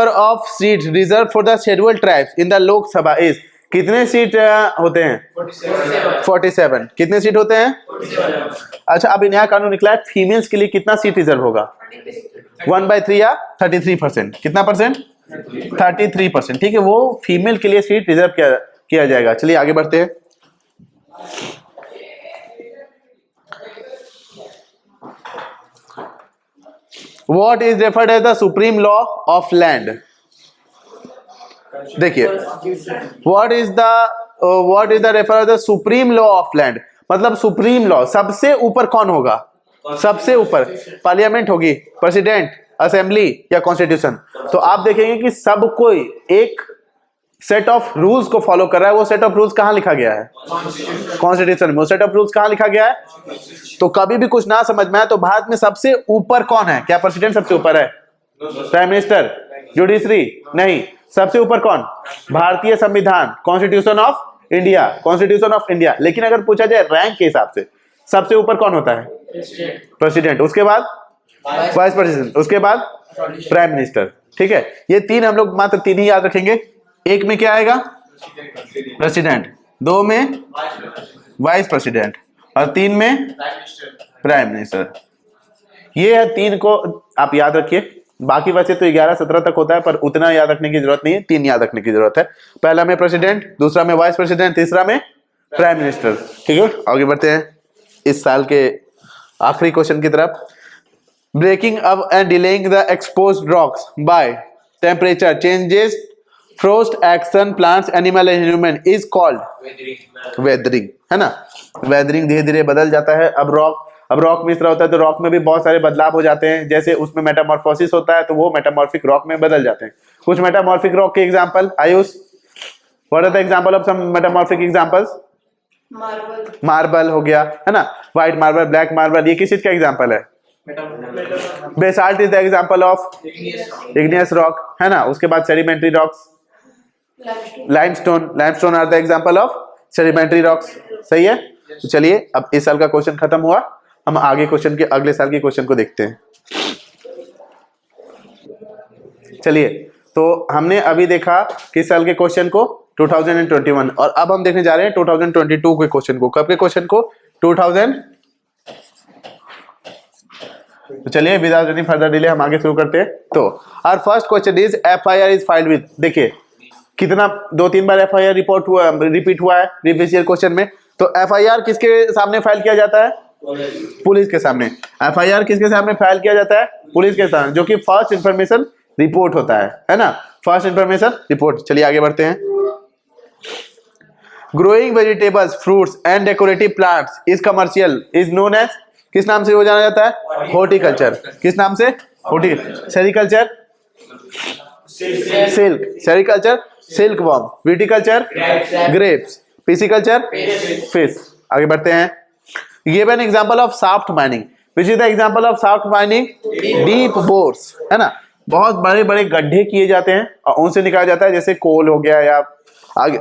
Speaker 1: of seats reserve for the scheduled tribes in the Lok Sabha is. कितने सीट होते हैं? 47। कितने सीट होते हैं? 47। अच्छा, अब नया कानून निकला है, फीमेल्स के लिए कितना सीट रिजर्व होगा? 1/3 या 33%। कितना परसेंट? 33%। ठीक है, वो फीमेल के लिए सीट रिजर्व किया जाएगा। चलिए आगे बढ़ते हैं। What is referred as the supreme law of land? देखिए, what is the refer as the supreme law of land? मतलब सुप्रीम लॉ, सबसे ऊपर कौन होगा? सबसे ऊपर पार्लियामेंट होगी, प्रेसिडेंट, असेंबली या कॉन्स्टिट्यूशन। तो आप देखेंगे कि सब कोई एक सेट ऑफ रूल्स को फॉलो कर रहा है। वो सेट ऑफ रूल्स कहां लिखा गया है? कॉन्स्टिट्यूशन में। वो सेट ऑफ रूल्स कहां लिखा गया है? तो कभी भी कुछ ना समझ में आए तो भारत में सबसे ऊपर कौन है? क्या प्रेसिडेंट सबसे ऊपर है? Prime minister? जुडिशरी? नहीं, सबसे ऊपर कौन? भारतीय संविधान, constitution of India, constitution of India. लेकिन अगर पूछा जाए रैंक के हिसाब से सबसे ऊपर कौन होता है? प्रेसिडेंट, उसके बाद वाइस प्रेसिडेंट, उसके बाद प्राइम मिनिस्टर। ठीक है, ये तीन हम लोग मात्र तीन ही याद रखेंगे। एक में क्या आएगा? प्रेसिडेंट, दो में वाइस प्रेसिडेंट और तीन में प्राइम मिनिस्टर। ये है तीन को आप याद रखिए। बाकी वैसे तो 11-17 तक होता है, पर उतना याद रखने की जरूरत नहीं है। तीन याद रखने की जरूरत है। पहला में प्रेसिडेंट, दूसरा में वाइस प्रेसिडेंट, तीसरा में प्राइम मिनिस्टर। ठीक है, आगे बढ़ते हैं इस साल के आखिरी क्वेश्चन की तरफ। Breaking up and delaying the exposed rocks by temperature changes, frost action, plants, animal and human is called weathering, है ना? वेदरिंग धीरे धीरे बदल जाता है। अब रॉक में इस तरह होता है, तो रॉक में भी बहुत सारे बदलाव हो जाते हैं। जैसे उसमें मेटामॉर्फोसिस होता है, तो वो मेटामॉर्फिक रॉक में बदल जाते हैं। कुछ मेटामॉर्फिक रॉक के example, Ayush, what are the example of some metamorphic examples? Marble हो गया, है ना? व्हाइट मार्बल, ब्लैक मार्बल, ये किस चीज का एग्जांपल है? Basalt is the example of igneous rock, है ना? उसके बाद sedimentary rocks, limestone are the example of sedimentary rocks. सही है, तो चलिए अब इस साल का क्वेश्चन खत्म हुआ। हम आगे क्वेश्चन के अगले साल के क्वेश्चन को देखते हैं। चलिए, तो हमने अभी देखा किस साल के क्वेश्चन को? 2021। और अब हम देखने जा रहे हैं 2022 के क्वेश्चन को। कब के क्वेश्चन को? 2000। तो चलिए विदाउट एनी फर्दर डिले हम आगे शुरू करते हैं। तो our first question is FIR is filed with. देखिए कितना 2-3 बार FIR रिपीट हुआ है प्रीवियस ईयर क्वेश्चन में। तो FIR किसके सामने फाइल किया जाता है? पुलिस के सामने। FIR किसके सामने फाइल किया जाता है? पुलिस के सामने, जो कि फर्स्ट इंफॉर्मेशन रिपोर्ट होता है ना, फर्स्ट इंफॉर्मेशन रिपोर्ट। चलिए आगे बढ़ते हैं। Growing vegetables, fruits and decorative plants is commercial is known as, किस नाम से वो जाना जाता है? हॉर्टिकल्चर। किस नाम से? Horticulture. Sericulture silk, sericulture silk worm, viticulture grapes, pisciculture fish. आगे बढ़ते हैं। Give an example of shaft mining, which is the example of shaft mining? Deep bores, है ना, बहुत बड़े बड़े गड्ढे किए जाते हैं और उनसे निकाला जाता है, जैसे कोल हो गया या आगे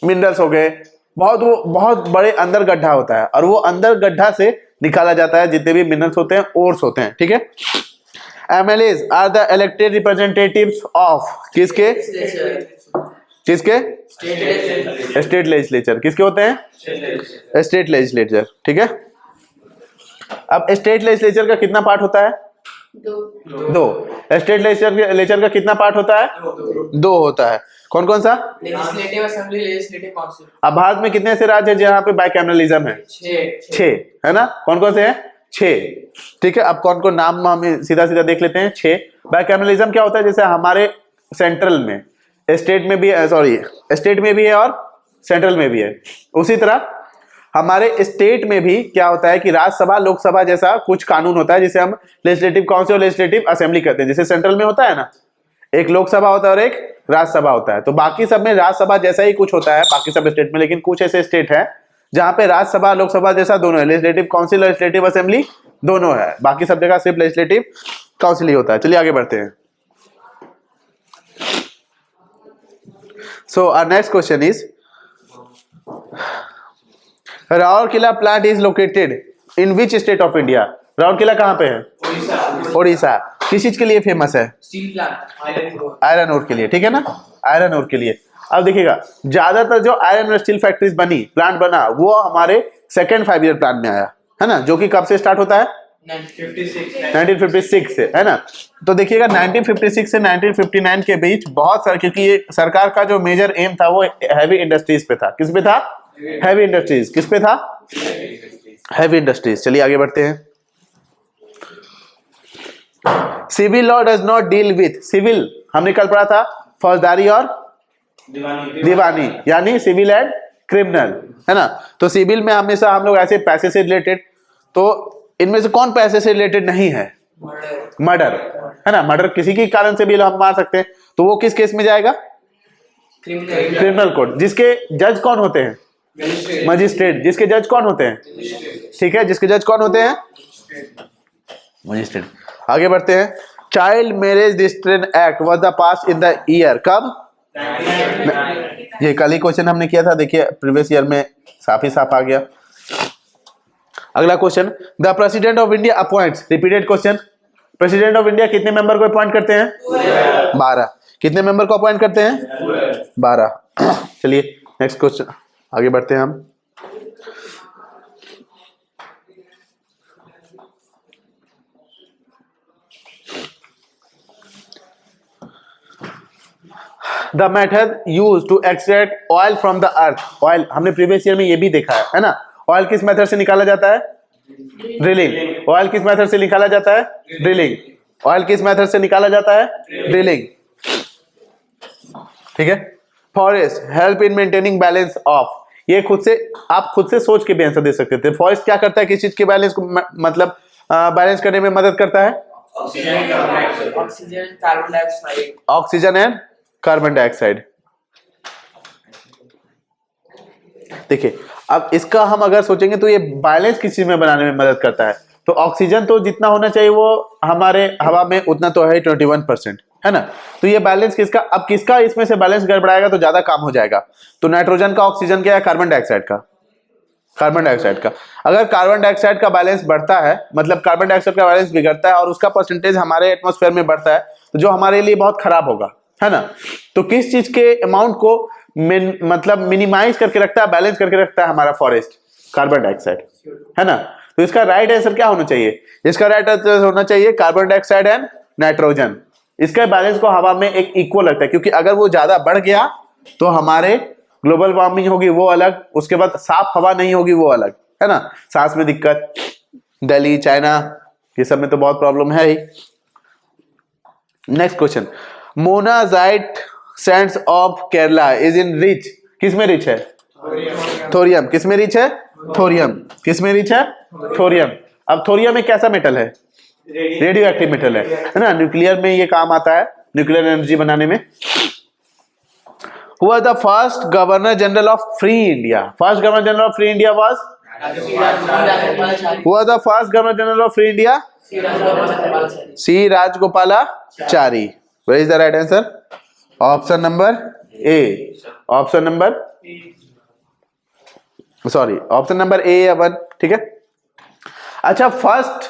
Speaker 1: मिनरल्स हो गए, बहुत बड़े अंदर गड्ढा होता है और वो अंदर गड्ढा से निकाला जाता है जितने भी मिनरल्स होते हैं, ओर्स होते हैं, ठीक है। MLAs are the elected representatives of किसके? किसके? State legislature. किसके होते हैं? स्टेट लेजिस्लेचर, ठीक है। अब स्टेट लेजिस्लेचर का कितना पार्ट होता है? दो। स्टेट लेजिस्लेचर का कितना पार्ट होता है? दो होता है। कौन कौन सा?
Speaker 2: Legislative assembly, legislative council.
Speaker 1: अब भारत में कितने ऐसे राज्य है जहाँ पे बाइकैमरलिज्म है? 6, है ना। कौन कौन से हैं? 6, ठीक है। अब कौन कौन नाम हम सीधा सीधा देख लेते हैं। 6। बाइकैमरलिज्म क्या होता है? जैसे हमारे सेंट्रल में, स्टेट में भी है, सॉरी स्टेट में भी है और सेंट्रल में भी है, उसी तरह हमारे स्टेट में भी क्या होता है कि राज्यसभा लोकसभा जैसा कुछ कानून होता है जिसे हम लेजिस्लेटिव काउंसिल और लेजिस्लेटिव असेंबली कहते हैं। जैसे सेंट्रल में होता है ना, एक लोकसभा होता है और एक राज्यसभा होता है, तो बाकी सब में राज्यसभा जैसा ही कुछ होता है बाकी सब स्टेट में, लेकिन कुछ ऐसे स्टेट है जहां पे राज्यसभा लोकसभा जैसा दोनों है, लेजिस्लेटिव काउंसिल और लेजिस्लेटिव असेंबली दोनों है, बाकी सब जगह सिर्फ लेजिस्लेटिव काउंसिल ही होता है। चलिए आगे बढ़ते हैं। So our next question is, Rourkela plant is located in which state of India? Rourkela कहाँ पे है? ओडिशा। किस चीज के लिए फेमस है?
Speaker 2: स्टील प्लांट,
Speaker 1: आयरन ओर के लिए, ठीक है ना, आयरन ओर के लिए। अब देखिएगा, ज्यादातर जो आयरन और स्टील फैक्ट्रीज बनी, प्लांट बना, वो हमारे सेकेंड 5 ईयर प्लान में आया, है ना, जो कि कब से स्टार्ट होता है? 1956 से, है ना। तो देखिएगा 1956 से 1959 के बीच बहुत सारे, क्योंकि ये सरकार का जो मेजर एम था वो हैवी इंडस्ट्रीज पे था। किस पे था? Heavy industries. किस पे था? Heavy industries. चलिए आगे बढ़ते हैं। Civil law does not deal with, civil हमने कल पढ़ा था फौजदारी और दीवानी, यानी सिविल एंड क्रिमिनल, है ना। तो सिविल में हमेशा हम लोग ऐसे पैसे से रिलेटेड, तो इनमें से कौन पैसे से रिलेटेड नहीं है? मर्डर, है ना। मर्डर किसी के कारण से भी हम मार सकते हैं, तो वो किस केस में जाएगा? Criminal code. जिसके जज कौन होते हैं? मजिस्ट्रेट। जिसके जज कौन होते हैं? ठीक है, जिसके जज कौन होते हैं? मजिस्ट्रेट। आगे बढ़ते हैं। Child marriage restrain act was the pass in the year, कब? ये कल ही क्वेश्चन हमने किया था, देखिए प्रीवियस ईयर में साफ ही साफ आ गया। अगला question, the president of India appoints, repeated question, president of India कितने मेंबर को अपॉइंट करते हैं? 12। कितने मेंबर को अपॉइंट करते हैं? 12। चलिए नेक्स्ट क्वेश्चन, आगे बढ़ते हैं हम। The method use to extract oil from the earth, oil हमने प्रीवियस ईयर में ये भी देखा है ना। ऑयल किस मेथड से निकाला जाता है? ड्रिलिंग। ऑयल किस मेथड से निकाला जाता है? ड्रिलिंग। ऑयल किस मेथड से निकाला जाता है? ड्रिलिंग, ठीक है। Forest help in maintaining balance of, ये खुद से आप खुद से सोच के भी आंसर दे सकते थे। फॉरेस्ट क्या करता है? किस चीज के बैलेंस को मतलब बैलेंस करने में मदद करता है?
Speaker 2: Oxygen, carbon dioxide,
Speaker 1: oxygen and carbon dioxide. देखिए अब इसका हम अगर सोचेंगे तो ये बैलेंस किस चीज में बनाने में मदद करता है? तो ऑक्सीजन तो जितना होना चाहिए वो हमारे हवा में उतना तो है 21%, है ना। तो ये बैलेंस किसका, अब किसका इसमें से बैलेंस गड़बड़ाएगा तो ज्यादा काम हो जाएगा? तो नाइट्रोजन का, ऑक्सीजन का या कार्बन डाइऑक्साइड का? कार्बन डाइऑक्साइड का। अगर कार्बन डाइऑक्साइड का बैलेंस बढ़ता है, मतलब कार्बन डाइऑक्साइड का बैलेंस बिगड़ता है और उसका परसेंटेज हमारे एटमॉस्फेयर में बढ़ता है, तो जो हमारे लिए बहुत खराब होगा, है ना। तो किस चीज के अमाउंट को मतलब मिनिमाइज करके रखता है, बैलेंस करके रखता है हमारा फॉरेस्ट? कार्बन डाइऑक्साइड, है ना। तो इसका राइट आंसर क्या होना चाहिए? इसका राइट आंसर होना चाहिए कार्बन डाइऑक्साइड एंड नाइट्रोजन। इसका बैलेंस को हवा में एक इक्वल रखता है, क्योंकि अगर वो ज्यादा बढ़ गया तो हमारे ग्लोबल वार्मिंग होगी वो अलग, उसके बाद साफ हवा नहीं होगी वो अलग, है ना। सांस में दिक्कत, दिल्ली, चाइना, ये सब में तो बहुत प्रॉब्लम है ही। Next question, monazite sands of Kerala is in rich, किसमें रिच है? थोरियम। किसमें रिच है? थोरियम। किसमें रिच है? थोरियम। अब थोरियम एक कैसा मेटल है? रेडियो एक्टिव मेटल है ना, न्यूक्लियर में ये काम आता है, न्यूक्लियर एनर्जी बनाने में। Who was the first governor general of free India? First governor general of free India was? Who was the first governor general of free India? C. Rajagopalachari. Where is the right answer? Option number A. Option number sorry, option number ए या 1, ठीक है। अच्छा, first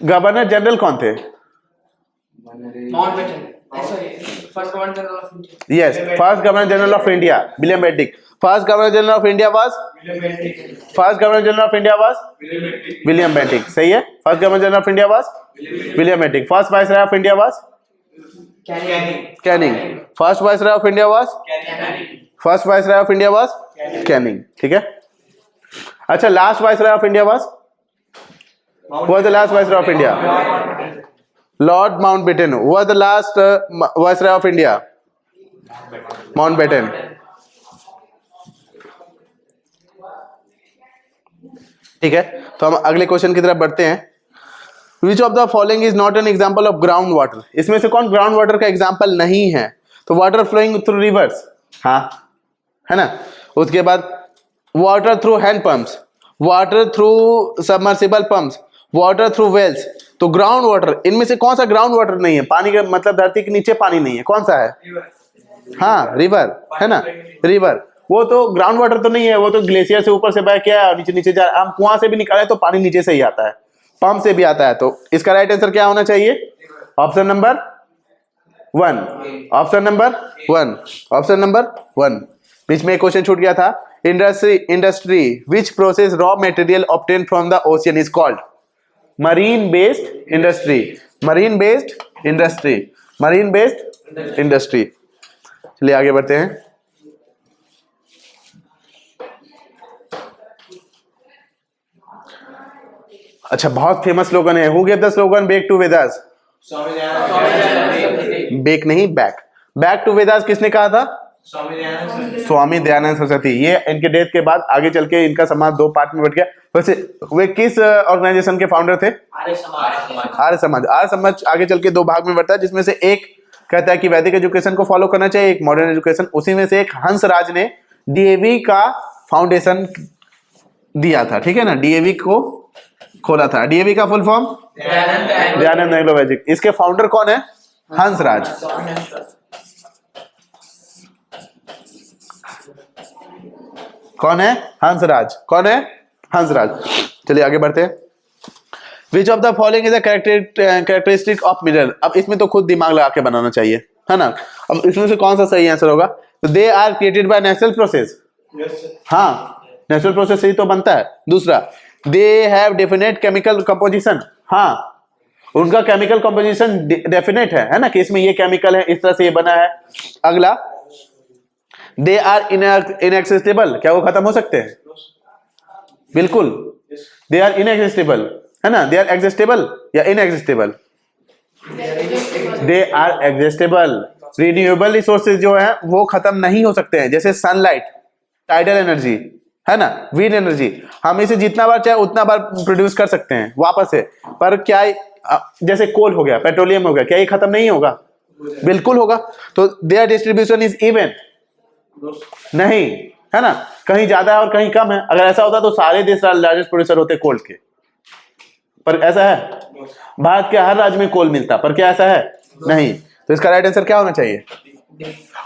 Speaker 1: governor general कौन थे?
Speaker 2: First Governor General of India.
Speaker 1: Yes, first governor general of India William Bentinck. First governor general of India was? First governor general of India was William Bentinck, सही है। First governor general of India was William Bentinck. First viceroy of India was Canning. First viceroy of India was first viceroy of India was Canning, ठीक है। अच्छा, last viceroy of India was? Who was the last viceroy of India? Lord Mountbatten. Who was the last viceroy of India? Mountbatten. ठीक है, तो हम अगले question की तरफ बढ़ते हैं। Which of the following is not an example of ground water? इसमें से कौन ग्राउंड वाटर का एग्जाम्पल नहीं है? तो वाटर फ्लोइंग थ्रू रिवर्स, हाँ, है ना। उसके बाद water through hand pumps, water through submersible pumps, water through wells. तो ग्राउंड वाटर, इनमें से कौन सा ग्राउंड वाटर नहीं है? पानी का मतलब धरती के नीचे पानी नहीं है, कौन सा है? हाँ, रिवर, है ना, रिवर। वो तो ग्राउंड वाटर तो नहीं है, वो तो ग्लेशियर से ऊपर से बह के आया और नीचे नीचे जा, हम कुआं से भी निकाले तो पानी नीचे से ही आता है, पंप से भी आता है। तो इसका राइट आंसर क्या होना चाहिए? Option number 1। Option number 1। Option number 1। बीच में एक क्वेश्चन छूट गया था। Industry which process raw material obtain from the ocean is called? Marine based industry. Marine based industry. Marine based industry. चलिए आगे बढ़ते हैं। अच्छा, बहुत फेमस स्लोगन है। Who gave the slogan back to Vedas? बेक नहीं, बैक। बैक टू वेदास किसने कहा था? स्वामी दयानंद सरस्वती। ये इनके डेथ के बाद आगे चल के इनका समाज दो पार्ट में बट गया। वैसे वे किस ऑर्गेनाइजेशन के फाउंडर थे? आर्य समाज। आर्य समाज आगे चल के दो भाग में बढ़ता है, जिसमें से एक कहता है कि वैदिक एजुकेशन को फॉलो करना चाहिए, एक मॉडर्न एजुकेशन। उसी में से एक हंसराज ने डीएवी का फाउंडेशन दिया था, ठीक है ना, डीएवी को खोला था। डीएवी का फुल फॉर्म दयानंद एग्रो वैदिक। इसके फाउंडर कौन है? हंसराज। कौन है? हंसराज। कौन है? हंसराज। चलिए आगे बढ़ते हैं। विच of the following is a characteristic of mirror? अब इसमें तो खुद दिमाग लगा के बनाना चाहिए, है ना। अब इसमें से कौन सा सही आंसर होगा? तो they are created by natural process. हाँ, नेचुरल प्रोसेस से ही तो बनता है। दूसरा, they have definite chemical composition. हाँ, उनका केमिकल कंपोजिशन डेफिनेट है ना, कि इसमें ये केमिकल है, इस तरह से ये बना है। अगला, दे आर इनएक्सेसिबल। क्या वो खत्म हो सकते हैं? बिल्कुल, दे आर इनएक्सेसिबल, है ना। दे आर एग्जिस्टेबल या inexhaustible? They are exhaustible. Renewable resources जो है वो खत्म नहीं हो सकते हैं, जैसे सनलाइट, टाइडल एनर्जी, है ना, विंड एनर्जी। हम इसे जितना बार चाहे उतना बार प्रोड्यूस कर सकते हैं वापस से। पर क्या जैसे कोल हो गया, पेट्रोलियम हो गया, क्या ये खत्म नहीं होगा? बिल्कुल होगा। तो देयर डिस्ट्रीब्यूशन इज इवन नहीं, है ना, कहीं ज्यादा है और कहीं कम है। अगर ऐसा होता तो सारे देश लार्जेस्ट प्रोड्यूसर होते कोल के, पर ऐसा है? भारत के हर राज्य में कोल मिलता, पर क्या ऐसा है? नहीं। तो इसका राइट आंसर क्या होना चाहिए?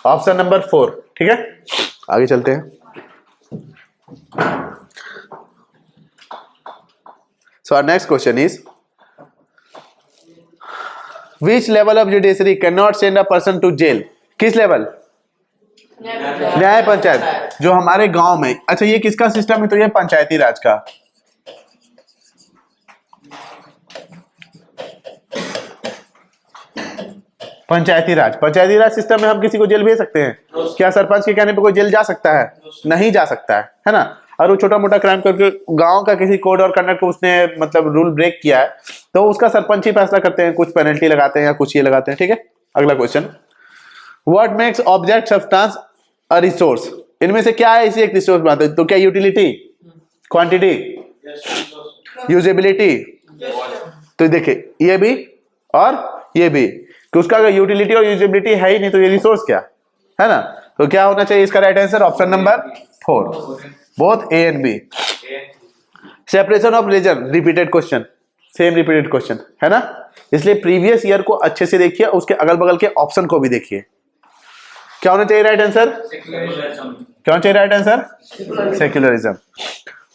Speaker 1: ऑप्शन नंबर 4, ठीक है। आगे चलते हैं। So our next question is, which level of judiciary cannot send a person to jail? किस लेवल? न्याय पंचायत, जो हमारे गांव में। अच्छा, ये किसका सिस्टम है? तो ये पंचायती राज का। पंचायती राज। पंचायती राज सिस्टम में हम किसी को जेल भेज सकते हैं? क्या सरपंच के कहने पे कोई जेल जा सकता है? नहीं जा सकता है ना। और वो छोटा मोटा क्राइम करके गांव का किसी कोड और कंडक्ट को उसने मतलब रूल ब्रेक किया है, तो उसका सरपंच ही फैसला करते हैं, कुछ पेनल्टी लगाते हैं या कुछ ये लगाते हैं, ठीक है। अगला question, what makes object substance a resource? इनमें से क्या है इसी एक रिसोर्स बनाते हैं? तो क्या यूटिलिटी, क्वांटिटी, यूजेबिलिटी? तो देखिए ये भी और ये भी, कि उसका अगर यूटिलिटी और यूजेबिलिटी है ही नहीं तो ये रिसोर्स क्या है ना। तो क्या होना चाहिए इसका right answer? Option number 4, both A and B. Separation of reason, repeated question, same repeated question है ना, इसलिए प्रीवियस ईयर को अच्छे से देखिए, उसके अगल बगल के ऑप्शन को भी देखिए। क्या होना चाहिए राइट आंसर? क्या होना चाहिए right answer? Secularism.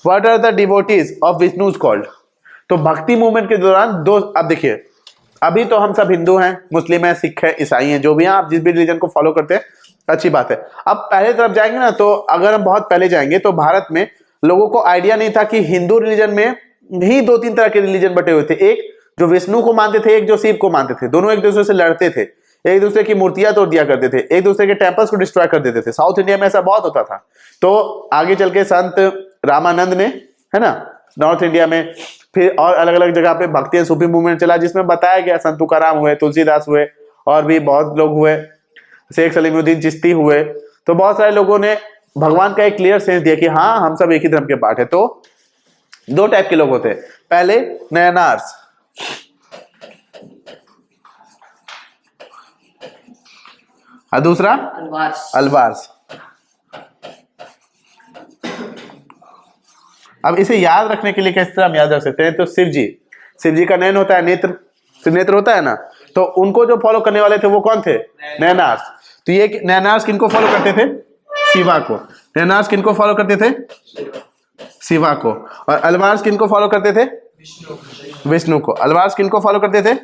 Speaker 1: What are the devotees of Vishnu's called? तो भक्ति मूवमेंट के दौरान दो, अब देखिए अभी तो हम सब हिंदू हैं, मुस्लिम हैं, सिख हैं, ईसाई हैं, जो भी हैं, आप जिस भी रिलीजन को फॉलो करते हैं अच्छी बात है। अब पहले तरफ जाएंगे ना, तो अगर हम बहुत पहले जाएंगे तो भारत में लोगों को आइडिया नहीं था कि हिंदू रिलीजन में ही 2-3 तरह के रिलीजन बटे हुए थे, एक जो विष्णु को मानते थे, एक जो शिव को मानते थे। दोनों एक दूसरे से लड़ते थे, एक दूसरे की मूर्तियां तोड़ दिया करते थे, एक दूसरे के टेम्पल्स को डिस्ट्रॉय कर देते थे। साउथ इंडिया में ऐसा बहुत होता था। तो आगे चल के संत रामानंद ने, है ना, नॉर्थ इंडिया में, फिर और अलग अलग जगह पे भक्ति एंड सूफी मूवमेंट चला, जिसमें बताया गया संत तुकाराम हुए, तुलसीदास हुए, और भी बहुत लोग हुए, शेख सलीमुद्दीन चिश्ती हुए। तो बहुत सारे लोगों ने भगवान का एक क्लियर सेंस दिया कि हाँ हम सब एक ही धर्म के पार्ट है। तो 2 टाइप के लोग होते हैं, पहले नयनार्स, और दूसरा अलवार्स। अब इसे याद रखने के लिए किस तरह हम याद रख सकते हैं? तो शिव जी का नयन होता है, नेत्र होता है ना, तो उनको जो फॉलो करने वाले थे वो कौन थे? नयनार्स। तो ये नयनार्स किनको फॉलो करते थे? शिवा को। नयनार्स किनको फॉलो करते थे? शिवा को। और अलवार्स किनको फॉलो करते थे? विष्णु को। अलवार्स किनको फॉलो करते थे?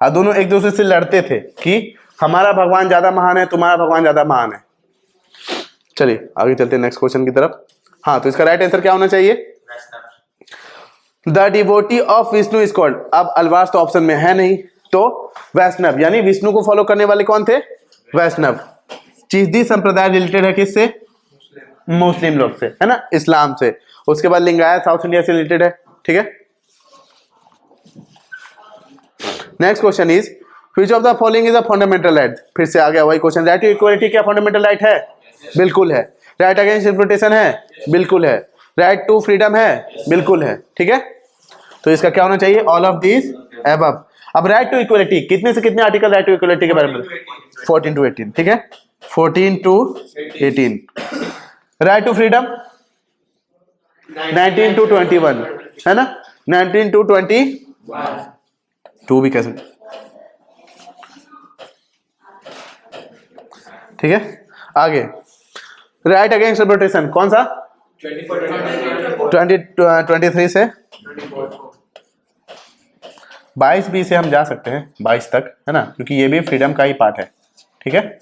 Speaker 1: और दोनों एक दूसरे से लड़ते थे कि हमारा भगवान ज्यादा महान है, तुम्हारा भगवान ज्यादा महान है। चलिए आगे चलते हैं नेक्स्ट क्वेश्चन की तरफ। हाँ, तो इसका राइट आंसर क्या होना चाहिए? The devotee of Vishnu is called. अब अलवार्स तो ऑप्शन में है नहीं, तो वैष्णव, यानी विष्णु को फॉलो करने वाले कौन थे? वैष्णव। चिश्ती संप्रदाय रिलेटेड है किससे? मुस्लिम लोग से, है ना, इस्लाम से। उसके बाद लिंगायत साउथ इंडिया से रिलेटेड है, ठीक है। Next question is which of the following is a fundamental right? फिर से आ गया वही क्वेश्चन। राइट टू इक्वालिटी क्या फंडामेंटल राइट है? बिल्कुल है। राइट अगेंस्ट एक्सप्लॉयटेशन है? बिल्कुल है। राइट टू फ्रीडम है? बिल्कुल है, ठीक है। तो इसका क्या होना चाहिए? All of this above. अब राइट टू इक्वालिटी, कितने से कितने आर्टिकल राइट टू इक्वालिटी के बारे में? 14 to 18, ठीक है, 14 to 18। Right to freedom 19 to 21, है ना, 19 to 22 भी कह सकते, ठीक है। आगे राइट अगेंस्ट एक्सप्लॉयटेशन कौन सा? 23 से 22 बी से हम जा सकते हैं 22 तक, है ना, क्योंकि ये भी फ्रीडम का ही पार्ट है, ठीक है।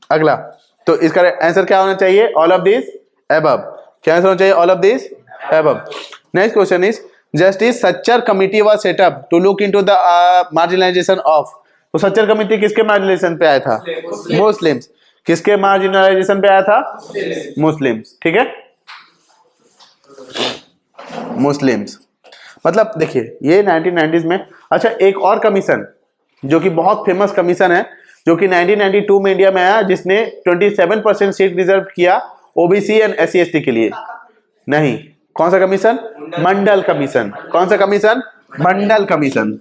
Speaker 1: अगला, तो इसका आंसर क्या होना चाहिए? All of this above. क्या आंसर होना चाहिए? All of this above. Next question is justice Sachar committee was set up to look into the marginalisation of. तो सच्चर कमिटी किसके मार्जिनलाइजेशन पे आया था? मुस्लिम्स। किसके मार्जिनलाइजेशन पे आया था? मुस्लिम्स, ठीक है, मुस्लिम्स। मतलब देखिए ये 1990s में। अच्छा, एक और कमीशन जो कि बहुत फेमस कमीशन है, जो कि 1992 में इंडिया में आया, जिसने 27% सीट रिजर्व किया ओबीसी एंड SC/ST के लिए। नहीं, कौन सा कमीशन? मंडल कमीशन। कौन सा कमीशन? मंडल कमीशन।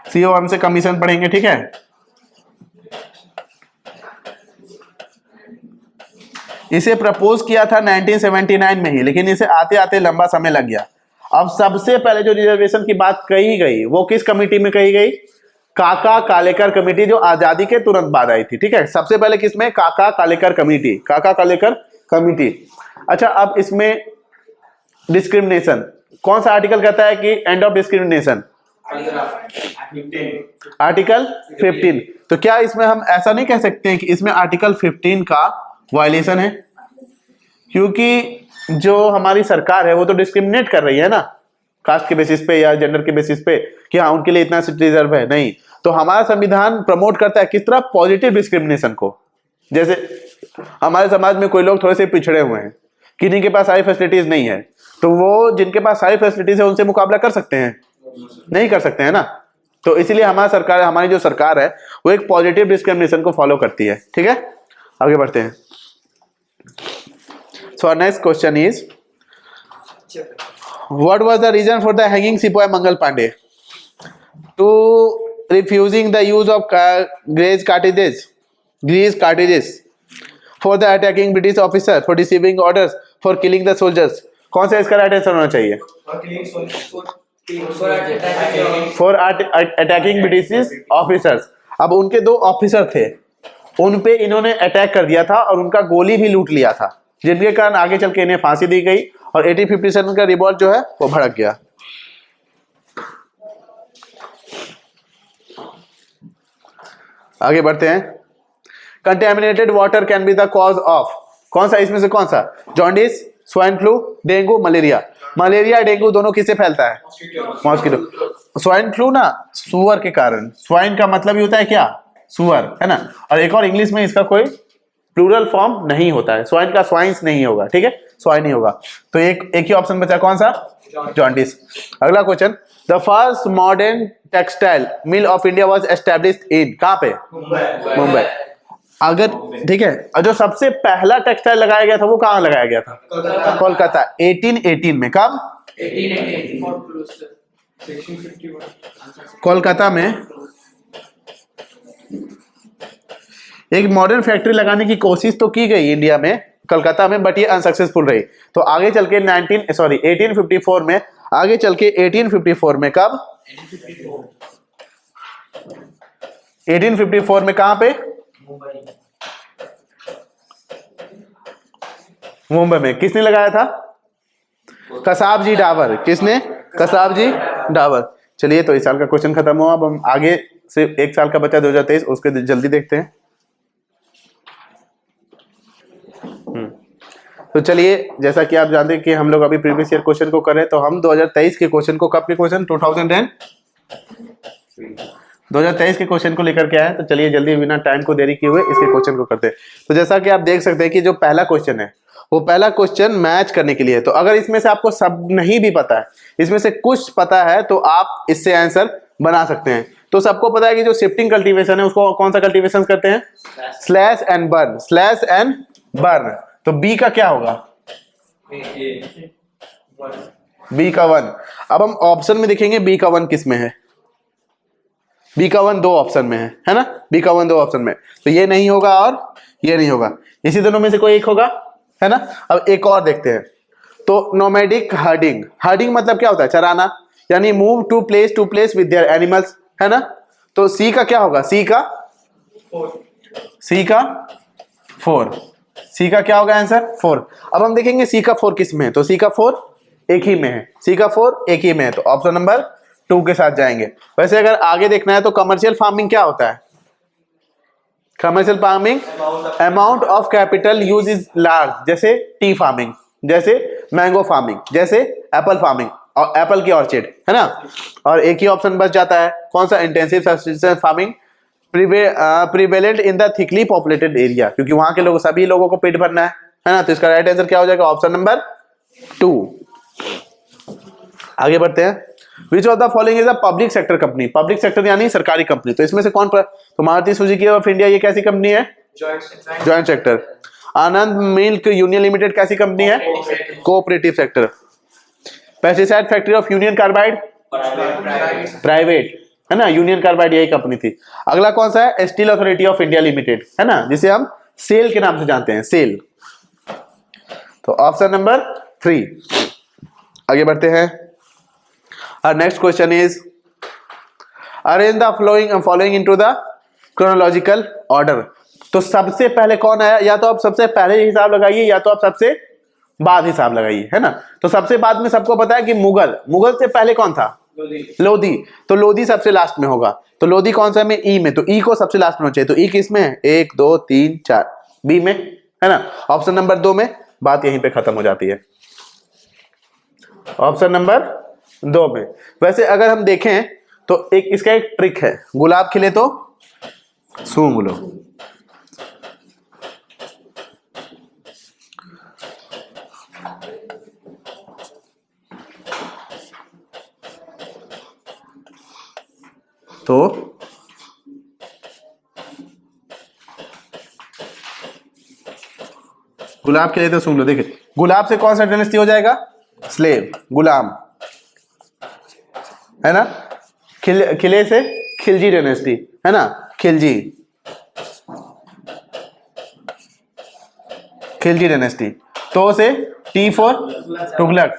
Speaker 1: CO1 से कमीशन पढ़ेंगे, ठीक है। इसे प्रपोज किया था 1979 में ही, लेकिन इसे आते आते लंबा समय लग गया। अब सबसे पहले जो रिजर्वेशन की बात कही गई वो किस कमेटी में कही गई? काका कालेकर कमेटी, जो आजादी के तुरंत बाद आई थी, ठीक है। सबसे पहले किसमें? काका कालेकर कमेटी, काका कालेकर कमेटी। अच्छा, अब इसमें डिस्क्रिमिनेशन कौन सा आर्टिकल कहता है कि एंड ऑफ डिस्क्रिमिनेशन? आर्टिकल 15। तो क्या इसमें हम ऐसा नहीं कह सकते हैं कि इसमें आर्टिकल 15 का वायलेशन है? क्योंकि जो हमारी सरकार है वो तो डिस्क्रिमिनेट कर रही है ना, कास्ट के बेसिस पे या जेंडर के बेसिस पे कि हाँ उनके लिए इतना सीट रिजर्व है, नहीं। तो हमारा संविधान प्रमोट करता है किस तरह, पॉजिटिव डिस्क्रिमिनेशन को। जैसे हमारे समाज में कोई लोग थोड़े से पिछड़े हुए हैं, किन्हीं के पास सारी फैसिलिटीज नहीं है, तो वो जिनके पास सारी फैसिलिटीज है उनसे मुकाबला कर सकते हैं, नहीं कर सकते हैं ना। तो इसीलिए हमारी जो सरकार है वो एक पॉजिटिव डिस्क्रिमिनेशन को फॉलो करती है, ठीक है। आगे बढ़ते हैं। So next question is what was the reason for the hanging sipahi Mangal Pandey? To refusing the use of greased cartridges for the attacking British officer, for receiving orders, for killing the soldiers. कौन सा इसका राइट आंसर होना चाहिए? For attacking British officers. अब उनके 2 officer थे, उन पे इन्होंने अटैक कर दिया था और उनका गोली भी लूट लिया था, जिनके कारण आगे चल के इन्हें फांसी दी गई और 1857 का रिवॉल्ट जो है वो भड़क गया। आगे बढ़ते हैं। Contaminated water can be the cause of, कौन सा इसमें से कौन सा? Jaundice, swine flu, dengue, malaria. Malaria dengue दोनों किससे फैलता है? मॉस्किटो। स्वाइन फ्लू ना सुअर के कारण, स्वाइन का मतलब ही होता है क्या? सुअर, है ना। और एक और इंग्लिश में इसका कोई प्लूरल फॉर्म नहीं होता है, स्वाइन का स्वाइन्स नहीं होगा, ठीक है, स्वाइन ही होगा। तो एक ही ऑप्शन बचा, कौन सा? जॉन्डिस। अगला question, the first modern textile mill of India was established in, कहां पे? मुंबई। अगर ठीक है, और जो सबसे पहला टेक्सटाइल लगाया गया था वो कहां लगाया गया था? कोलकाता, 1818 में। कब?
Speaker 2: 1818
Speaker 1: कोलकाता में एक मॉडर्न फैक्ट्री लगाने की कोशिश तो की गई इंडिया में, कलकत्ता में, बट ये अनसक्सेसफुल रही। तो आगे चल के 1854 में, आगे चल के 1854 में, कब? 1854 में कहां पे? मुंबई में। किसने लगाया था? कसाब जी डाबर। किसने? कसाब जी डाबर। चलिए, तो इस साल का क्वेश्चन खत्म हुआ। अब हम आगे से 1 साल का बचा 2023, उसके जल्दी देखते हैं। तो चलिए, जैसा कि आप जानते हैं कि हम लोग अभी प्रीवियस ईयर क्वेश्चन को करें, तो हम 2023 के क्वेश्चन को, कब के क्वेश्चन? 2023 के क्वेश्चन को लेकर के आए। तो चलिए जल्दी, बिना टाइम को देरी किए हुए इसके क्वेश्चन को करते हैं। तो जैसा कि आप देख सकते हैं कि जो पहला क्वेश्चन है वो पहला क्वेश्चन मैच करने के लिए है। तो अगर इसमें से आपको सब नहीं भी पता है, इसमें से कुछ पता है, तो आप इससे आंसर बना सकते हैं। तो सबको पता है कि जो शिफ्टिंग कल्टीवेशन है उसको कौन सा कल्टीवेशन करते हैं? Slash and burn, slash and burn. तो बी का क्या होगा? बी का 1। अब हम ऑप्शन में देखेंगे बी का 1 किस में है। बी का 1 2 ऑप्शन में है ना। बी का 1 2 ऑप्शन में, तो ये नहीं होगा और ये नहीं होगा, इसी दोनों में से कोई एक होगा, है ना। अब एक और देखते हैं। तो नोमैडिक हर्डिंग, हर्डिंग मतलब क्या होता है? चराना, यानी move to place with their animals, है ना। तो सी का क्या होगा? सी का 4। सी का क्या होगा आंसर? 4। अब हम देखेंगे सी का 4 किस में है। तो सी का 4 एक ही में है, सी का 4 एक ही में है, तो ऑप्शन नंबर 2 के साथ जाएंगे। वैसे अगर आगे देखना है तो कमर्शियल फार्मिंग क्या होता है? Commercial farming, amount of capital use is large, जैसे टी फार्मिंग, जैसे मैंगो फार्मिंग, जैसे एप्पल फार्मिंग और एप्पल की ऑर्चिड, है ना। और एक ही ऑप्शन बच जाता है, कौन सा? Intensive subsistence farming, prevalent in the thickly populated area, क्योंकि वहां के लोग, सभी लोगों को पेट भरना है ना। तो इसका राइट आंसर क्या हो जाएगा? Option number 2। आगे बढ़ते हैं। विच of the following is a public sector company? Public sector यानी सरकारी कंपनी। तो इसमें से कौन? तो मारुति सुजुकी ऑफ इंडिया, ये कैसी कंपनी है? Joint sector. Anand milk union limited कैसी कंपनी है? Cooperative sector. Pesticide factory of union carbide, private, है ना। यूनियन कार्बाइड यही कंपनी थी। अगला कौन सा है? Steel authority of India limited, है ना, जिसे हम सेल के नाम से जानते हैं, सेल। तो ऑप्शन नंबर 3। आगे बढ़ते हैं। Our next question is arrange the following into the chronological order। तो सबसे पहले कौन आया? या तो आप सबसे पहले हिसाब लगाइए या तो आप सबसे बाद हिसाब लगाइए, है ना। तो सबसे बाद में सबको पता है कि मुगल से पहले कौन था? लोधी। तो लोधी सबसे लास्ट में होगा। तो लोधी कौन सा में? ई में। तो ई को सबसे लास्ट में होना चाहिए। तो ई किस में है? 1 2 3 4, बी में, है ना। ऑप्शन नंबर 2 में बात यहीं पे खत्म हो जाती है। ऑप्शन नंबर 2 में। वैसे अगर हम देखें तो एक इसका एक ट्रिक है, गुलाब खिले तो सूंघ लो। तो गुलाब खिले तो सूंघ लो। देखिए गुलाब से कौन सा डायनेस्टी हो जाएगा? स्लेव, गुलाम, है ना। खिले से खिलजी डायनेस्टी, है ना, खिलजी, खिलजी डायनेस्टी। तो से टी फॉर तुगलक,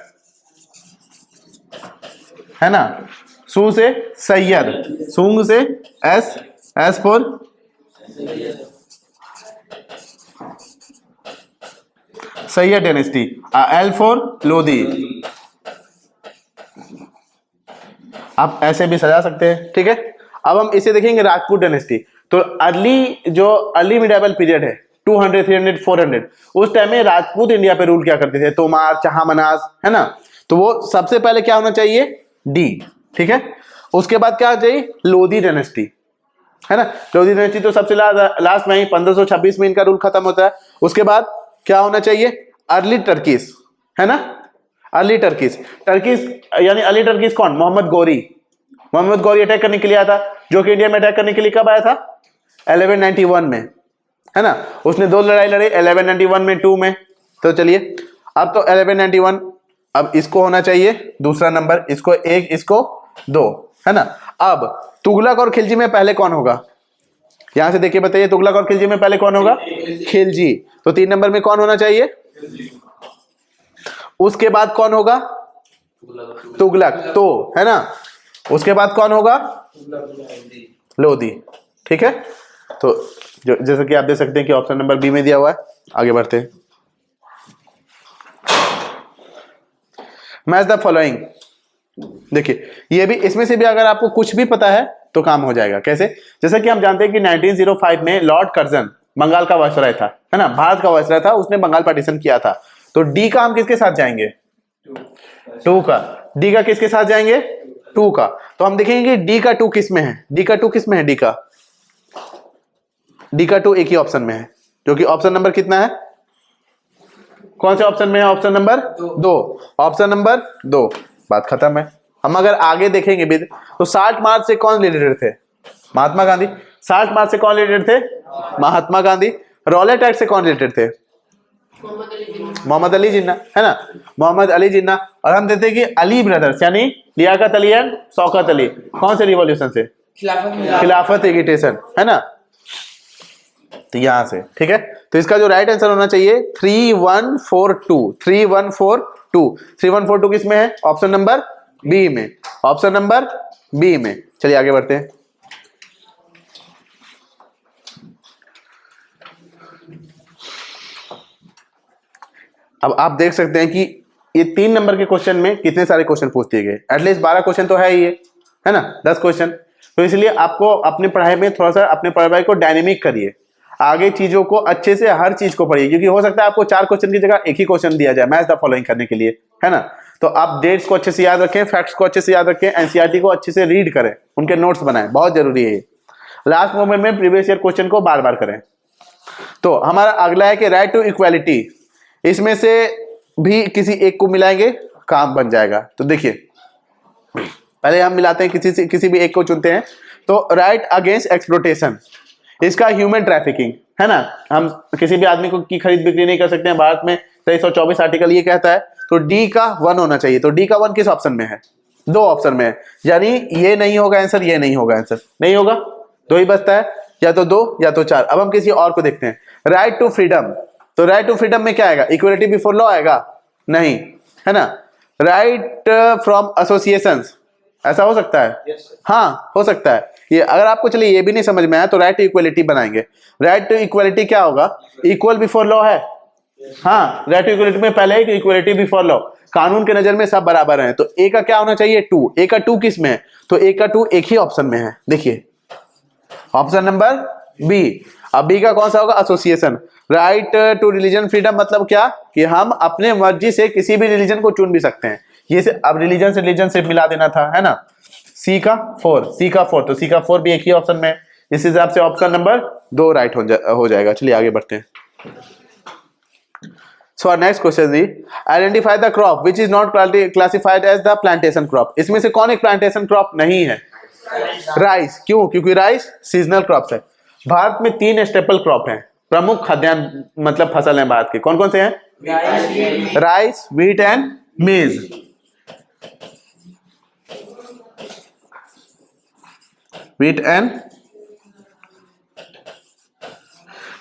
Speaker 1: है ना। सू से सैयद, सूंग से S for Syed dynasty, L for Lodhi. आप ऐसे भी सजा सकते हैं, ठीक है। अब हम इसे देखेंगे राजपूत डायनेस्टी। तो अर्ली मिडाइवल पीरियड है 200, 300, 400, उस टाइम में राजपूत इंडिया पे रूल क्या करते थे? तोमार, चहामनास, है ना। तो वो सबसे पहले क्या होना चाहिए? डी, ठीक है। उसके बाद क्या चाहिए? लोधी डायनेस्टी, है ना। लोधी डायनेस्टी तो सबसे लास्ट में ही 1526 में इनका रूल खत्म होता है। उसके बाद क्या होना चाहिए? अर्ली टर्किस, है ना। अर्ली टर्किस, यानी अर्ली टर्किस कौन? मोहम्मद गौरी अटैक करने के लिए आया था, जो कि इंडिया में अटैक करने के लिए कब आया था? 1191 में, है ना। उसने 2 लड़ाई लड़ी, 1191 में, 2 में। तो चलिए अब तो 1191, अब इसको होना चाहिए दूसरा नंबर, इसको 1, इसको 2, है ना। अब तुगलक और खिलजी में पहले कौन होगा? यहां से देखिए, बताइए तुगलक और खिलजी में पहले कौन होगा? खिलजी। तो 3 नंबर में कौन होना चाहिए? उसके बाद कौन होगा? तुगलक, तो, है ना। उसके बाद कौन होगा? लोधी, ठीक है। तो जैसे कि आप देख सकते हैं कि ऑप्शन नंबर बी में दिया हुआ है। आगे बढ़ते हैं। Match the following. देखिए ये भी, इसमें से भी अगर आपको कुछ भी पता है तो काम हो जाएगा। कैसे? जैसे कि हम जानते हैं कि 1905 में लॉर्ड कर्जन बंगाल का वायसराय था, है ना, भारत का वायसराय था, उसने बंगाल पार्टीशन किया था। तो डी का हम किसके साथ जाएंगे? 2 का। डी का किसके साथ जाएंगे? 2 का। तो हम देखेंगे डी का 2 किस में है? डी का 2 किस में है? डी का 2 एक ही ऑप्शन में है, जो कि ऑप्शन नंबर कितना है? कौन से ऑप्शन में है? Option number 2। ऑप्शन नंबर 2, बात खत्म है। हम अगर आगे देखेंगे भी तो 60 मार्च से कौन रिलेटेड थे? महात्मा गांधी। 60 मार्च से कौन रिलेटेड थे? महात्मा गांधी। रॉलेट एक्ट से कौन रिलेटेड थे? मोहम्मद अली जिन्ना, है ना, मोहम्मद अली जिन्ना। और हम देते हैं कि अली ब्रदर्स यानी लियाकत अली एंड शौकत अली, कौन से रिवॉल्यूशन से? खिलाफत एगिटेशन, है ना। तो यहां से, ठीक है। तो इसका जो राइट आंसर होना चाहिए 3142, 3142, 3142 किस में है? ऑप्शन नंबर बी में, ऑप्शन नंबर बी में। चलिए आगे बढ़ते हैं। अब आप देख सकते हैं कि ये 3 नंबर के क्वेश्चन में कितने सारे क्वेश्चन पूछ दिए गए। एटलीस्ट 12 क्वेश्चन तो है ही, है ना, 10 क्वेश्चन। तो इसलिए आपको अपनी पढ़ाई में थोड़ा सा अपने पढ़ाई को डायनेमिक करिए, आगे चीजों को अच्छे से, हर चीज को पढ़िए, क्योंकि हो सकता है आपको 4 क्वेश्चन की जगह एक ही क्वेश्चन दिया जाए मैच द फॉलोइंग करने के लिए, है ना। तो आप डेट्स को अच्छे से याद रखें, फैक्ट्स को अच्छे से याद रखें, एनसीईआरटी को अच्छे से रीड करें, उनके नोट्स बनाएं, बहुत जरूरी है। लास्ट मोमेंट में प्रीवियस ईयर क्वेश्चन को बार बार करें। तो हमारा अगला है कि राइट टू इक्वालिटी, इसमें से भी किसी एक को मिलाएंगे, काम बन जाएगा। तो देखिए पहले हम मिलाते हैं, किसी भी एक को चुनते हैं। तो राइट अगेंस्ट एक्सप्लोटेशन, इसका ह्यूमन ट्रैफिकिंग, है ना। हम किसी भी आदमी को की खरीद बिक्री नहीं कर सकते हैं भारत में, 2324 आर्टिकल ये कहता है। तो डी का 1 होना चाहिए। तो डी का 1 किस ऑप्शन में है? 2 ऑप्शन में है, यानी ये नहीं होगा आंसर, ये नहीं होगा आंसर, नहीं होगा, 2 ही बचता है, या तो 2 या तो 4। अब हम किसी और को देखते हैं। राइट टू फ्रीडम, तो राइट टू फ्रीडम में क्या आएगा? इक्वलिटी बिफोर लॉ आएगा? नहीं, है ना। राइट फ्रॉम एसोसिएशंस, ऐसा हो सकता है? yes, हाँ हो सकता है। ये अगर आपको चलिए ये भी नहीं समझ में आया तो राइट टू इक्वलिटी बनाएंगे। राइट टू इक्वलिटी क्या होगा? इक्वल बिफोर लॉ है, हाँ। राइट टू इक्वलिटी में पहले ही इक्वलिटी बिफोर लॉ, कानून के नजर में सब बराबर हैं। तो ए का क्या होना चाहिए? 2। ए का 2 किस में है? तो ए का 2 एक ही ऑप्शन में है, देखिए ऑप्शन नंबर बी। अब बी का कौन सा होगा? Association. Right to religion freedom मतलब क्या? कि हम अपने मर्जी से किसी भी रिलीजन को चुन भी सकते हैं, ये से अब रिलीजन से मिला देना था, है ना। सी का 4 तो सी का 4 भी एक ही ऑप्शन में। इस हिसाब से ऑप्शन नंबर 2 राइट हो जाएगा। चलिए आगे बढ़ते हैं। सो our next question is identify the crop which is not classified as the plantation crop। इसमें से कौन एक प्लांटेशन क्रॉप नहीं है? राइस। क्यों? क्योंकि राइस सीजनल क्रॉप्स है। भारत में 3 स्टेपल क्रॉप हैं, प्रमुख खाद्यान्न मतलब फसल हैं भारत के। कौन कौन से हैं? राइस, व्हीट एंड मेज। Wheat and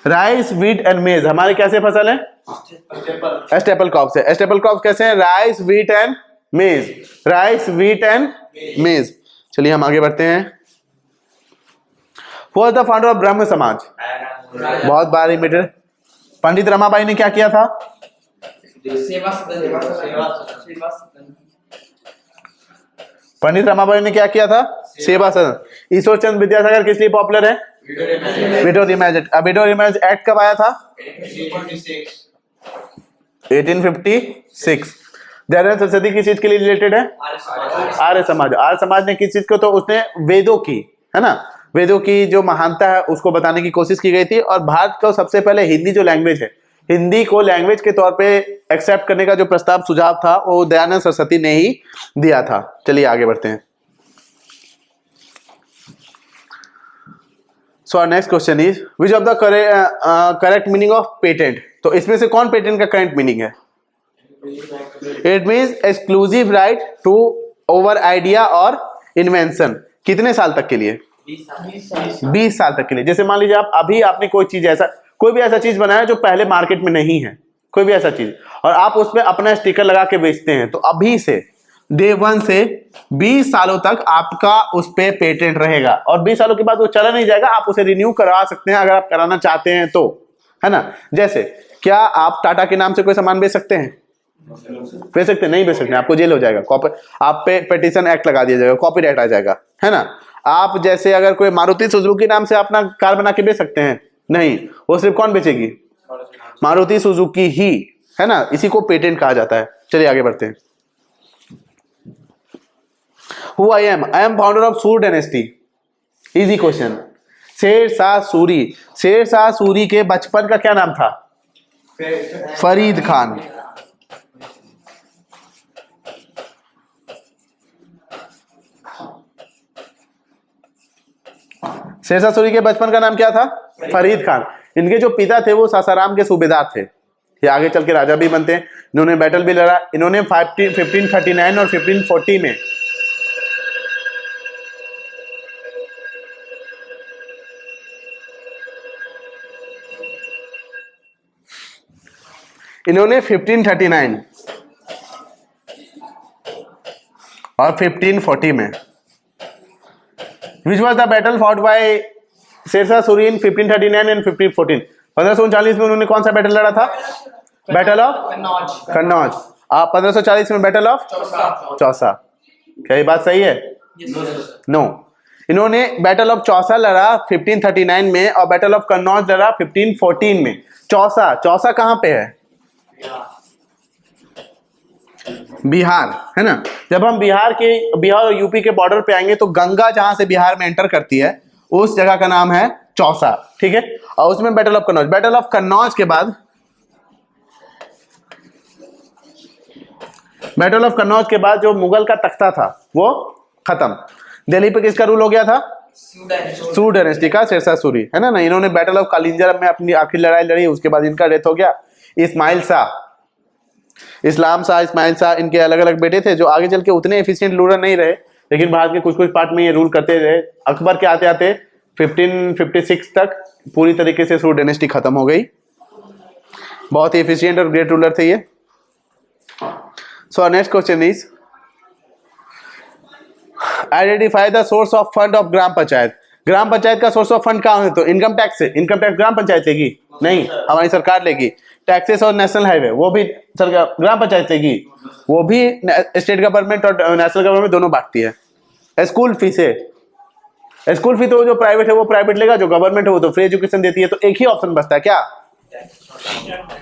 Speaker 1: rice, wheat and मेज हमारे कैसे फसल है? स्टेपल क्रॉप्स है। स्टेपल क्रॉप्स कैसे हैं? राइस, व्हीट एंड मेज। राइस, व्हीट एंड मेज। चलिए हम आगे बढ़ते हैं। Who was the founder of ब्रह्म समाज? बहुत बार रिपीटेड। पंडित रमाबाई ने क्या किया था? पंडित रमाबाई ने क्या किया था? सेवा सदन। ईश्वर चंद्र विद्यासागर किस लिए पॉपुलर है? विडो मैरिज एक्ट कब आया था? 1856। दयानंद सरस्वती किस चीज के लिए रिलेटेड है? आर्य समाज। आर्य समाज ने किस चीज को? तो उसने वेदों की, है ना, वेदों की जो महानता है उसको बताने की कोशिश की गई थी। और भारत को सबसे पहले हिंदी जो लैंग्वेज है, हिंदी को लैंग्वेज के तौर पे एक्सेप्ट करने का जो प्रस्ताव सुझाव था वो दयानंद सरस्वती ने ही दिया था। चलिए आगे बढ़ते हैं। So our next question is which of the correct meaning of patent. तो इसमें से कौन पेटेंट का करेक्ट मीनिंग है? It means exclusive right to over idea और इन्वेंशन। कितने साल तक के लिए? 20 साल तक के लिए। जैसे मान लीजिए अभी आपने कोई भी ऐसा चीज बनाया जो पहले मार्केट में नहीं है, कोई भी ऐसा चीज, और आप उसमें अपना स्टिकर लगा के बेचते हैं, तो अभी से डे 1 से 20 सालों तक आपका उस पे पेटेंट रहेगा। और 20 सालों के बाद वो चला नहीं जाएगा, आप उसे रिन्यू करवा सकते हैं अगर आप कराना चाहते हैं तो, है ना। जैसे क्या आप टाटा के नाम से कोई सामान बेच सकते हैं? बेच सकते? नहीं बेच सकते, आपको जेल हो जाएगा। आप पे पिटीशन एक्ट लगा दिया जाएगा, कॉपीराइट आ जाएगा, है ना। आप जैसे अगर कोई मारुति सुजुकी नाम से अपना कार बना के बेच सकते हैं? नहीं, वो सिर्फ कौन बेचेगी? मारुति सुजुकी ही, है ना। इसी को पेटेंट कहा जाता है। चलिए आगे बढ़ते हैं। Who I am founder of Sur dynasty. Easy question. Sher Shah Suri. Sher Shah Suri के बचपन का क्या नाम था? फरीद खान। शेरशाह सूरी के बचपन का नाम क्या था? फरीद खान। इनके जो पिता थे वो सासाराम के सूबेदार थे, ये आगे चल के राजा भी बनते हैं। इन्होंने बैटल भी लड़ा। इन्होंने 1539 और 1540 में इन्होंने 1539 और 1540 में which was the battle fought by Sher Shah Suri in 1539 and 1514। 1539 में उन्होंने कौन सा बैटल लड़ा था? Battle of Kannauj. 1540 में बैटल ऑफ चौसा। क्या ये बात सही है? नो। इन्होंने बैटल ऑफ चौसा लड़ा 1539 में और बैटल ऑफ कन्नौज लड़ा 1514 में। चौसा कहां पे है? बिहार, है ना। जब हम बिहार और यूपी के बॉर्डर पे आएंगे तो गंगा जहां से बिहार में एंटर करती है उस जगह का नाम है चौसा, ठीक है। और उसमें battle of Kannauj. Battle of Kannauj के बाद जो मुगल का तख्ता था वो खत्म। दिल्ली पे किसका रूल हो गया था? सूर डायनेस्टी का, शेरशाह सूरी, है ना। इन्होंने बैटल ऑफ कालिंजर में अपनी आखिरी लड़ाई लड़ी, उसके बाद इनका डेथ हो गया। इस्माइल शाह, इनके अलग अलग बेटे थे जो आगे चल के उतने एफिशिएंट रूलर नहीं रहे, लेकिन भारत के कुछ पार्ट में ये रूल करते रहे। अकबर के आते आते 1556 तक पूरी तरीके से सूर डायनेस्टी खत्म हो गई। बहुत ही एफिशिएंट और ग्रेट रूलर थे ये। So next question is identify the source of fund of gram panchayat. Gram panchayat का सोर्स ऑफ फंड कहाँ है? तो इनकम टैक्स से। इनकम टैक्स ग्राम पंचायत लेगी? नहीं, हमारी सरकार लेगी। टैक्सेस और नेशनल हाईवे वो भी सरकार, ग्राम पंचायत लेगी, वो भी स्टेट गवर्नमेंट और नेशनल गवर्नमेंट दोनों बांटती है। स्कूल फी तो जो प्राइवेट है वो प्राइवेट लेगा, जो गवर्नमेंट है वो तो फ्री एजुकेशन देती है। तो एक ही ऑप्शन बचता है क्या?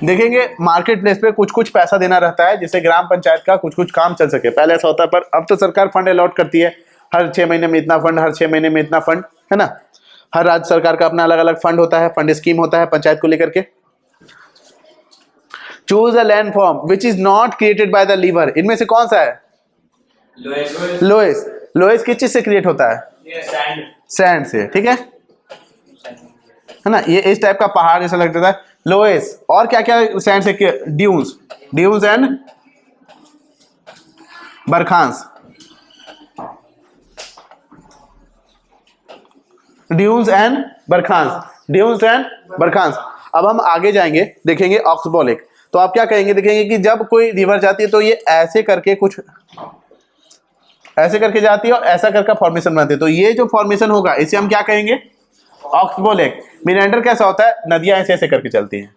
Speaker 1: देखेंगे मार्केट प्लेस पे कुछ कुछ पैसा देना रहता है जिससे ग्राम पंचायत का कुछ कुछ काम चल सके। पहले ऐसा होता है, पर अब तो सरकार फंड अलॉट करती है, हर 6 महीने में इतना फंड, हर 6 महीने में इतना फंड, है ना। हर राज्य सरकार का अपना अलग अलग फंड होता है, फंड स्कीम होता है पंचायत को लेकर के। Choose a land form which is not created by the river. इनमें से कौन सा है? लोएस। लोएस किस चीज से क्रिएट होता है? सैंड से, ठीक है ना। ये इस टाइप का पहाड़ जैसा लगता है लोएस। और क्या क्या सैंड से? Dunes, dunes and barchans, dunes and barchans, dunes and barchans. अब हम आगे जाएंगे, देखेंगे ऑक्सबॉलिक। तो आप क्या कहेंगे? देखेंगे कि जब कोई रिवर जाती है तो ये ऐसे करके कुछ ऐसे करके जाती है और ऐसा करके फॉर्मेशन बनती है। तो ये जो फॉर्मेशन होगा इसे हम क्या कहेंगे? ऑक्सबॉलिक। मिनेंडर कैसा होता है? नदियां ऐसे ऐसे करके चलती हैं।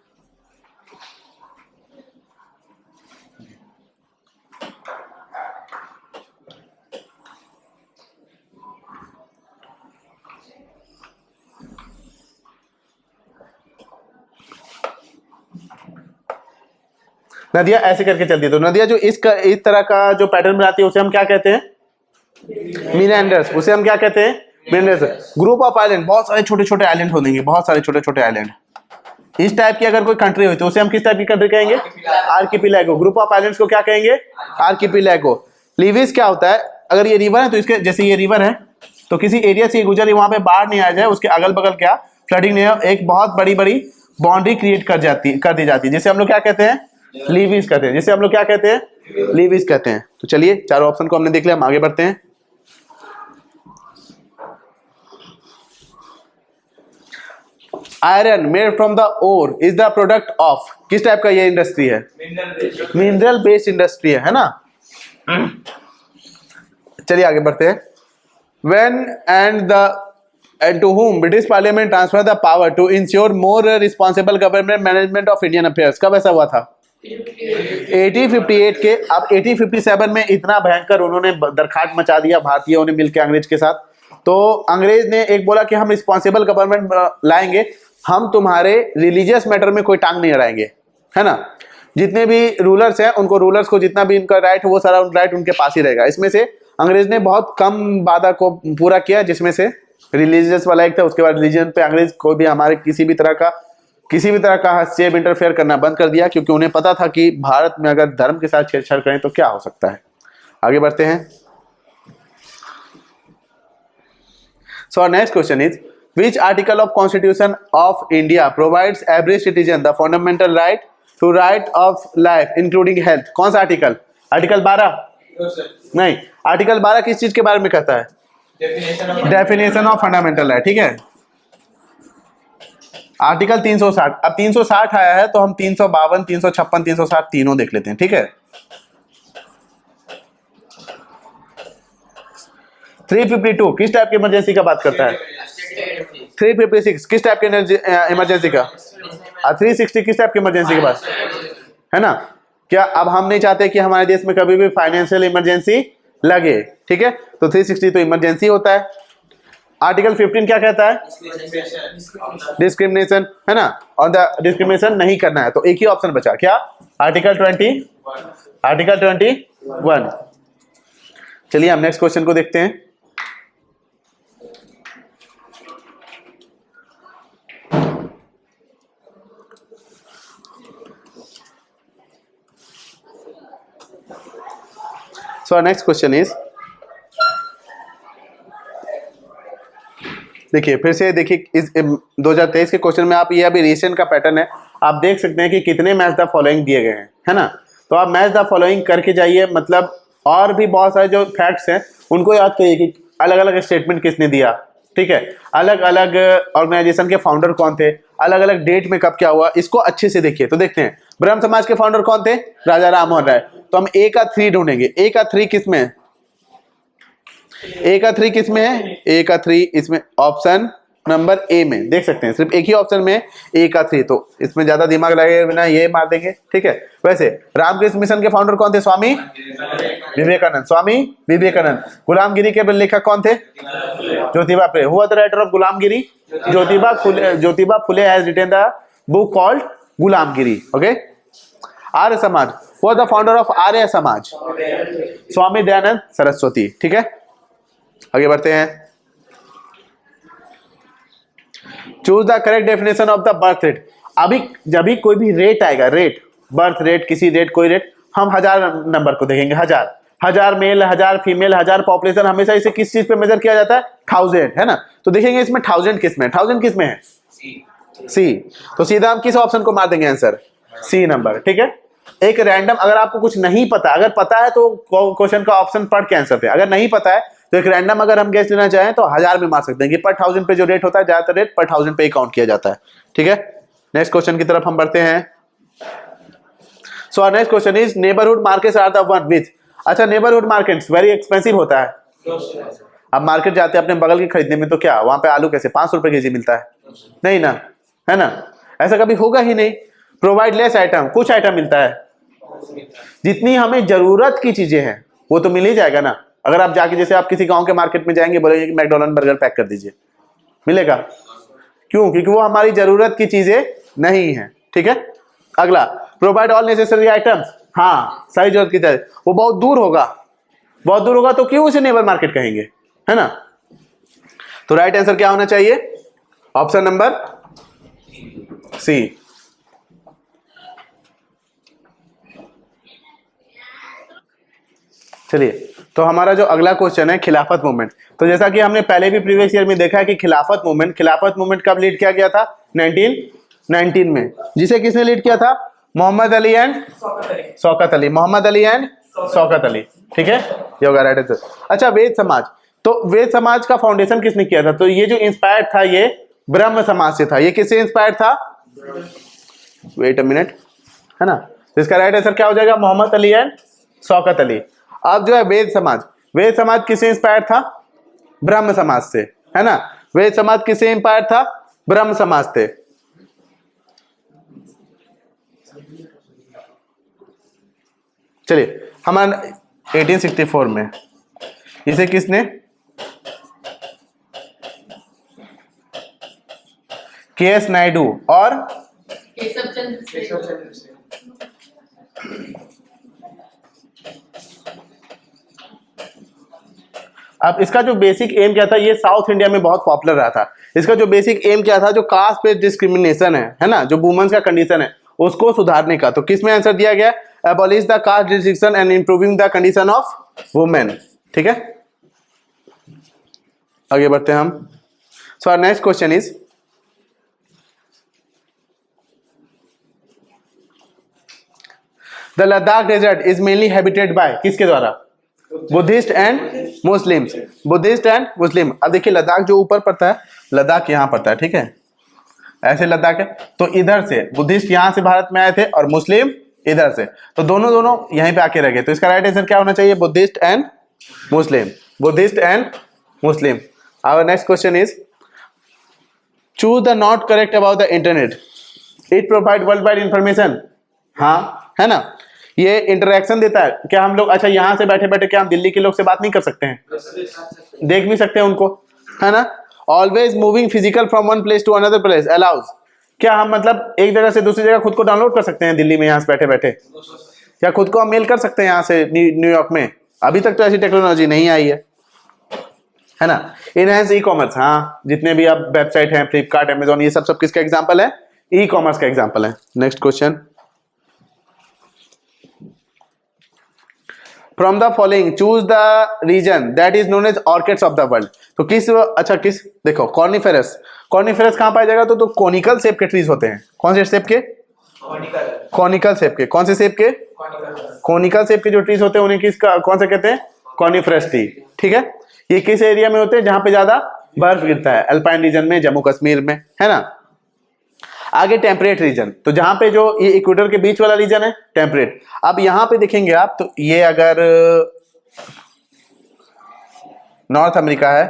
Speaker 1: नदियां ऐसे करके चलती है। तो नदियां जो इस तरह का जो पैटर्न बनाती है उसे हम क्या कहते हैं? मीनेंडर्स। उसे हम क्या कहते हैं? मीनेंडर्स। ग्रुप ऑफ आइलैंड, बहुत सारे छोटे छोटे आइलैंड होंगे, बहुत सारे छोटे छोटे आइलैंड। इस टाइप की अगर कोई कंट्री हुई तो उसे हम किस टाइप की कंट्री कहेंगे? आर्किपिलैगो। ग्रुप ऑफ आइलैंड्स को क्या कहेंगे? आर्किपिलैगो। लीविस क्या होता है? अगर ये रिवर है तो इसके जैसे ये रिवर है तो किसी एरिया से गुजर, वहां पे बाढ़ नहीं आ जाए, उसके अगल बगल क्या फ्लडिंग नहीं हो, एक बहुत बड़ी बड़ी बाउंड्री क्रिएट कर दी जाती है, जिसे हम लोग क्या कहते हैं? लीविस कहते हैं। जिसे हम लोग क्या कहते हैं? लीविस कहते हैं। तो चलिए चारों ऑप्शन को हमने देख लिया, हम आगे बढ़ते हैं। Iron made from the ore is the product of, किस टाइप का ये इंडस्ट्री है? मिनरल बेस्ड इंडस्ट्री है ना। चलिए आगे बढ़ते हैं। When and to whom British Parliament transfer the power to ensure more responsible government management of Indian affairs? कब ऐसा हुआ था? 1858 के। अब 1857 में इतना भयंकर उन्होंने दरखाट मचा दिया भारतीयों ने मिलकर अंग्रेज के साथ। तो अंग्रेज ने एक बोला कि हम रिस्पॉन्सिबल गवर्नमेंट लाएंगे, हम तुम्हारे रिलीजियस मैटर में कोई टांग नहीं अड़ाएंगे, है ना। जितने भी रूलर्स हैं उनको, रूलर्स को जितना भी इनका राइट वो सारा राइट उनके पास ही रहेगा। इसमें से अंग्रेज ने बहुत कम वादा को पूरा किया, जिसमें से रिलीजियस वाला एक था। उसके बाद रिलीजन पे अंग्रेज कोई भी हमारे किसी भी तरह का हस्तक्षेप इंटरफेयर करना बंद कर दिया, क्योंकि उन्हें पता था कि भारत में अगर धर्म के साथ छेड़छाड़ करें तो क्या हो सकता है। आगे बढ़ते हैं। So our next question is, which article of Constitution of India provides every citizen the fundamental right to right of life including health? कौन सा आर्टिकल? आर्टिकल 12? नहीं, आर्टिकल 12 किस चीज के बारे में कहता है? डेफिनेशन ऑफ फंडामेंटल राइट, ठीक है। आर्टिकल 360। अब 360 आया है तो हम 352, 356, 360 तीनों देख लेते हैं, ठीक है। 352 किस टाइप की इमरजेंसी का बात करता है? 356 किस टाइप की इमरजेंसी का? 360 किस टाइप की इमरजेंसी के बात है ना। क्या अब हम नहीं चाहते कि हमारे देश में कभी भी फाइनेंशियल इमरजेंसी लगे, ठीक है। तो 360 तो इमरजेंसी होता है। आर्टिकल 15 क्या कहता है? डिस्क्रिमिनेशन, है ना। और द डिस्क्रिमिनेशन नहीं करना है, तो एक ही ऑप्शन बचा, क्या? Article 20, article 21। चलिए हम नेक्स्ट क्वेश्चन को देखते हैं। So our next question is, देखिए फिर से देखिए इस 2023 के क्वेश्चन में आप ये अभी रिसेंट का पैटर्न है, आप देख सकते हैं कि कितने मैच द फॉलोइंग दिए गए हैं, है ना। तो आप मैच द फॉलोइंग करके जाइए, मतलब और भी बहुत सारे जो फैक्ट्स हैं उनको याद करिए कि अलग अलग स्टेटमेंट किसने दिया, ठीक है। अलग अलग ऑर्गेनाइजेशन के फाउंडर कौन थे, अलग अलग डेट में कब क्या हुआ, इसको अच्छे से देखिए। तो देखते हैं ब्रह्म समाज के फाउंडर कौन थे? राजा राम मोहन राय। तो हम ए का 3 ढूंढेंगे। ए का 3 किस में है? ए का 3 किस में है? ए का 3 इसमें ऑप्शन नंबर ए में देख सकते हैं, सिर्फ एक ही ऑप्शन में ए का 3। तो इसमें ज्यादा दिमाग लगे बिना ये मार देंगे, ठीक है। वैसे रामकृष्ण मिशन के फाउंडर कौन थे? स्वामी विवेकानंद। स्वामी विवेकानंद। गुलामगिरी के लेखक कौन थे? Jyotiba Phule. Who was the writer of Gulamgiri? Jyotiba Phule has written the book called Gulamgiri. Okay, Arya Samaj, वो the founder of Arya Samaj, Swami Dayanand Saraswati. ठीक है, आगे बढ़ते हैं। Choose the correct definition of the birth rate. अभी जब भी कोई भी रेट आएगा, रेट, बर्थ रेट, किसी रेट, कोई रेट, हम 1000 नंबर को देखेंगे। 1000 मेल, 1000 फीमेल, 1000 पॉपुलेशन, हमेशा इसे किस चीज पे मेजर किया जाता है? 1000, है ना। तो देखेंगे इसमें 1000 किस में, 1000 किस में है? सी। तो सीधा हम किस ऑप्शन को मार देंगे आंसर? सी नंबर। ठीक है, एक रैंडम, अगर आपको कुछ नहीं पता, अगर पता है तो क्वेश्चन का ऑप्शन पढ़ के आंसर दे, अगर नहीं पता है तो एक रैंडम अगर हम गेस लेना चाहें तो 1000 में मार सकते हैं कि पर 1000 पे जो रेट होता है, ज्यादातर रेट पर 1000 पे ही काउंट किया जाता है। ठीक है, नेक्स्ट क्वेश्चन की तरफ हम बढ़ते हैं। So our next question is neighbourhood markets are the one which. अच्छा, नेबरहुड मार्केट्स वेरी एक्सपेंसिव होता है। अब मार्केट जाते हैं अपने बगल के खरीदने में, तो क्या वहां पे आलू कैसे 500 रुपए केजी मिलता है? नहीं ना, है ना, ऐसा कभी होगा ही नहीं। प्रोवाइड लेस आइटम, कुछ आइटम मिलता है, जितनी हमें जरूरत की चीजें हैं वो तो मिल ही जाएगा ना। अगर आप जाके, जैसे आप किसी गांव के मार्केट में जाएंगे, बोलेंगे कि मैकडॉनल्ड बर्गर पैक कर दीजिए, मिलेगा? क्यों? क्योंकि वो हमारी जरूरत की चीजें नहीं है। ठीक है, अगला, प्रोवाइड ऑल नेसेसरी आइटम्स। हाँ, सारी जरूरत की चीजें, वो बहुत दूर होगा, बहुत दूर होगा, तो क्यों उसे नेबर मार्केट कहेंगे, है ना। तो राइट आंसर क्या होना चाहिए? Option number C. चलिए, तो हमारा जो अगला क्वेश्चन है खिलाफत मूवमेंट। तो जैसा कि हमने पहले भी प्रीवियस ईयर में देखा है कि खिलाफत मूवमेंट कब लीड किया गया था? 1919 में। जिसे किसने लीड किया था? मोहम्मद अली एंड शौकत अली। मोहम्मद अली एंड शौकत अली। ठीक है, ये होगा राइट आंसर। अच्छा, वेद समाज, तो वेद समाज का फाउंडेशन किसने किया था? तो ये जो इंस्पायर्ड था, ये ब्रह्म समाज से था। ये किससे इंस्पायर्ड था? वेट अ मिनट, है ना। तो इसका राइट आंसर क्या हो जाएगा? मोहम्मद अली एंड शौकत अली। अब जो है वेद समाज किससे इंस्पायर था? ब्रह्म समाज से, है ना। वेद समाज किससे इंस्पायर था? ब्रह्म समाज से। चलिए, हमारा 1864 में इसे किसने? के.एस. नायडू और
Speaker 2: केशव चंद्र से।
Speaker 1: अब इसका जो बेसिक एम क्या था, ये साउथ इंडिया में बहुत पॉपुलर रहा था। इसका जो बेसिक एम क्या था, जो कास्ट बेस्ड डिस्क्रिमिनेशन है ना, जो वुमेन्स का कंडीशन है, उसको सुधारने का। तो किस में आंसर दिया गया? Abolish the caste discrimination and improving the condition of women. ठीक है, आगे बढ़ते हैं हम। So our next question is, the Ladakh desert is mainly habited by, किसके द्वारा? Buddhist and Muslims. Buddhist and Muslim. अब देखिए, लद्दाख जो ऊपर पड़ता है, लद्दाख यहाँ पड़ता है, ठीक है, ऐसे लद्दाख है। तो इधर से बुद्धिस्ट यहाँ से भारत में आए थे और मुस्लिम इधर से, तो दोनों यहीं पे आके रह गए। तो इसका राइट आंसर क्या होना चाहिए? Buddhist and Muslim. Buddhist and Muslim. Our next question is, choose the not correct about the internet. It provide world wide information. हाँ, है ना, ये इंटरेक्शन देता है। क्या हम लोग, अच्छा, यहाँ से बैठे बैठे क्या हम दिल्ली के लोग से बात नहीं कर सकते हैं? देख भी सकते हैं उनको, है ना। Always moving physical from one place to another place allows. क्या हम मतलब एक जगह से दूसरी जगह खुद को डाउनलोड कर सकते हैं दिल्ली में, यहाँ से बैठे बैठे? क्या खुद को हम मेल कर सकते हैं यहाँ से न्यूयॉर्क में? अभी तक तो ऐसी टेक्नोलॉजी नहीं आई है ना। इनहैंस ई कॉमर्स, हाँ, जितने भी अब वेबसाइट हैं, फ्लिपकार्ट, अमेजोन, ये सब किसका एग्जाम्पल है? ई कॉमर्स का एग्जाम्पल है। Next question, from the following choose the region that is known as orchids of the world. तो किस देखो, कॉर्निफेरस कहाँ पाया जाएगा? तो कॉनिकल शेप के ट्रीज होते हैं। कौन से शेप के? कॉनिकल शेप के। कौन से शेप के? कॉनिकल शेप के जो ट्रीज होते हैं उन्हें कौन से कहते हैं? Coniferous tree. ठीक है, ये किस एरिया में होते हैं? जहां पे ज्यादा बर्फ गिरता है, अल्पाइन रीजन में, जम्मू कश्मीर में, है ना। आगे टेम्परेट रीजन, तो जहां पे जो ये इक्वेटर के बीच वाला रीजन है, टेम्परेट। अब यहां पे देखेंगे आप, तो ये अगर नॉर्थ अमेरिका है,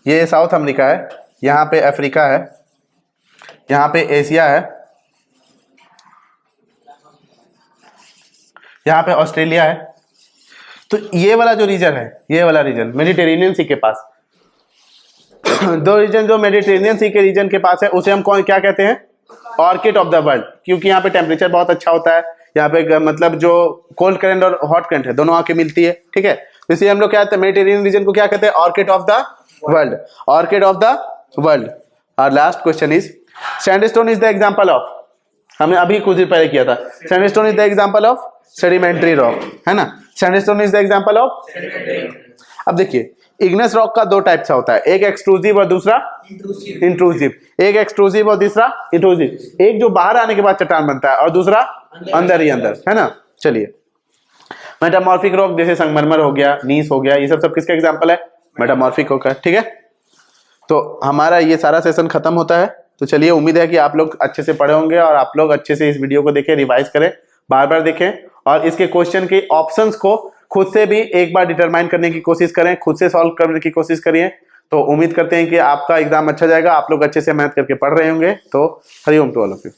Speaker 1: ये साउथ अमेरिका है, यहाँ पे अफ्रीका है, यहाँ पे एशिया है, यहाँ पे ऑस्ट्रेलिया है। तो ये वाला जो रीजन है, ये वाला रीजन मेडिटेरेनियन सी के पास, दो रीजन जो मेडिटेरेनियन सी के रीजन के पास है, उसे हम क्या कहते हैं? ऑर्किड ऑफ द वर्ल्ड, क्योंकि यहाँ पे टेम्परेचर बहुत अच्छा होता है, यहाँ पे मतलब जो कोल्ड करंट और हॉट करंट है दोनों आके मिलती है, ठीक है। तो इसलिए हम लोग क्या कहते हैं, मेडिटेरियन रीजन को क्या कहते हैं, orchid of the world, orchid of the world. और last question is sandstone is the example of, हमने अभी कुछ देर पहले किया था, sandstone is the example of sedimentary rock, है ना, sandstone is the example of. अब देखिए इग्नेस रॉक का दो टाइप से होता है, एक एक्सट्रूसिव और दूसरा इंट्रूसिव, एक एक्सट्रूसिव और दूसरा इंट्रूसिव, एक जो बाहर आने के बाद चट्टान बनता है और दूसरा अंदर ही अंदर, है ना। चलिए मेटामॉर्फिक रॉक जैसे संगमरमर हो गया, नीस हो गया, ये सब किसका एग्जांपल है, मेटामॉर्फिक रॉक का, ठीक है। तो हमारा ये सारा सेशन खत्म होता है। तो चलिए उम्मीद है कि आप लोग अच्छे से पढ़े होंगे और आप लोग अच्छे से इस वीडियो को देखें, रिवाइज करें, बार बार देखें और इसके क्वेश्चन के ऑप्शंस को खुद से भी एक बार डिटरमाइन करने की कोशिश करें, खुद से सॉल्व करने की कोशिश करिए। तो उम्मीद करते हैं कि आपका एग्जाम अच्छा जाएगा, आप लोग अच्छे से मेहनत करके पढ़ रहे होंगे। तो Hari Om to all of you.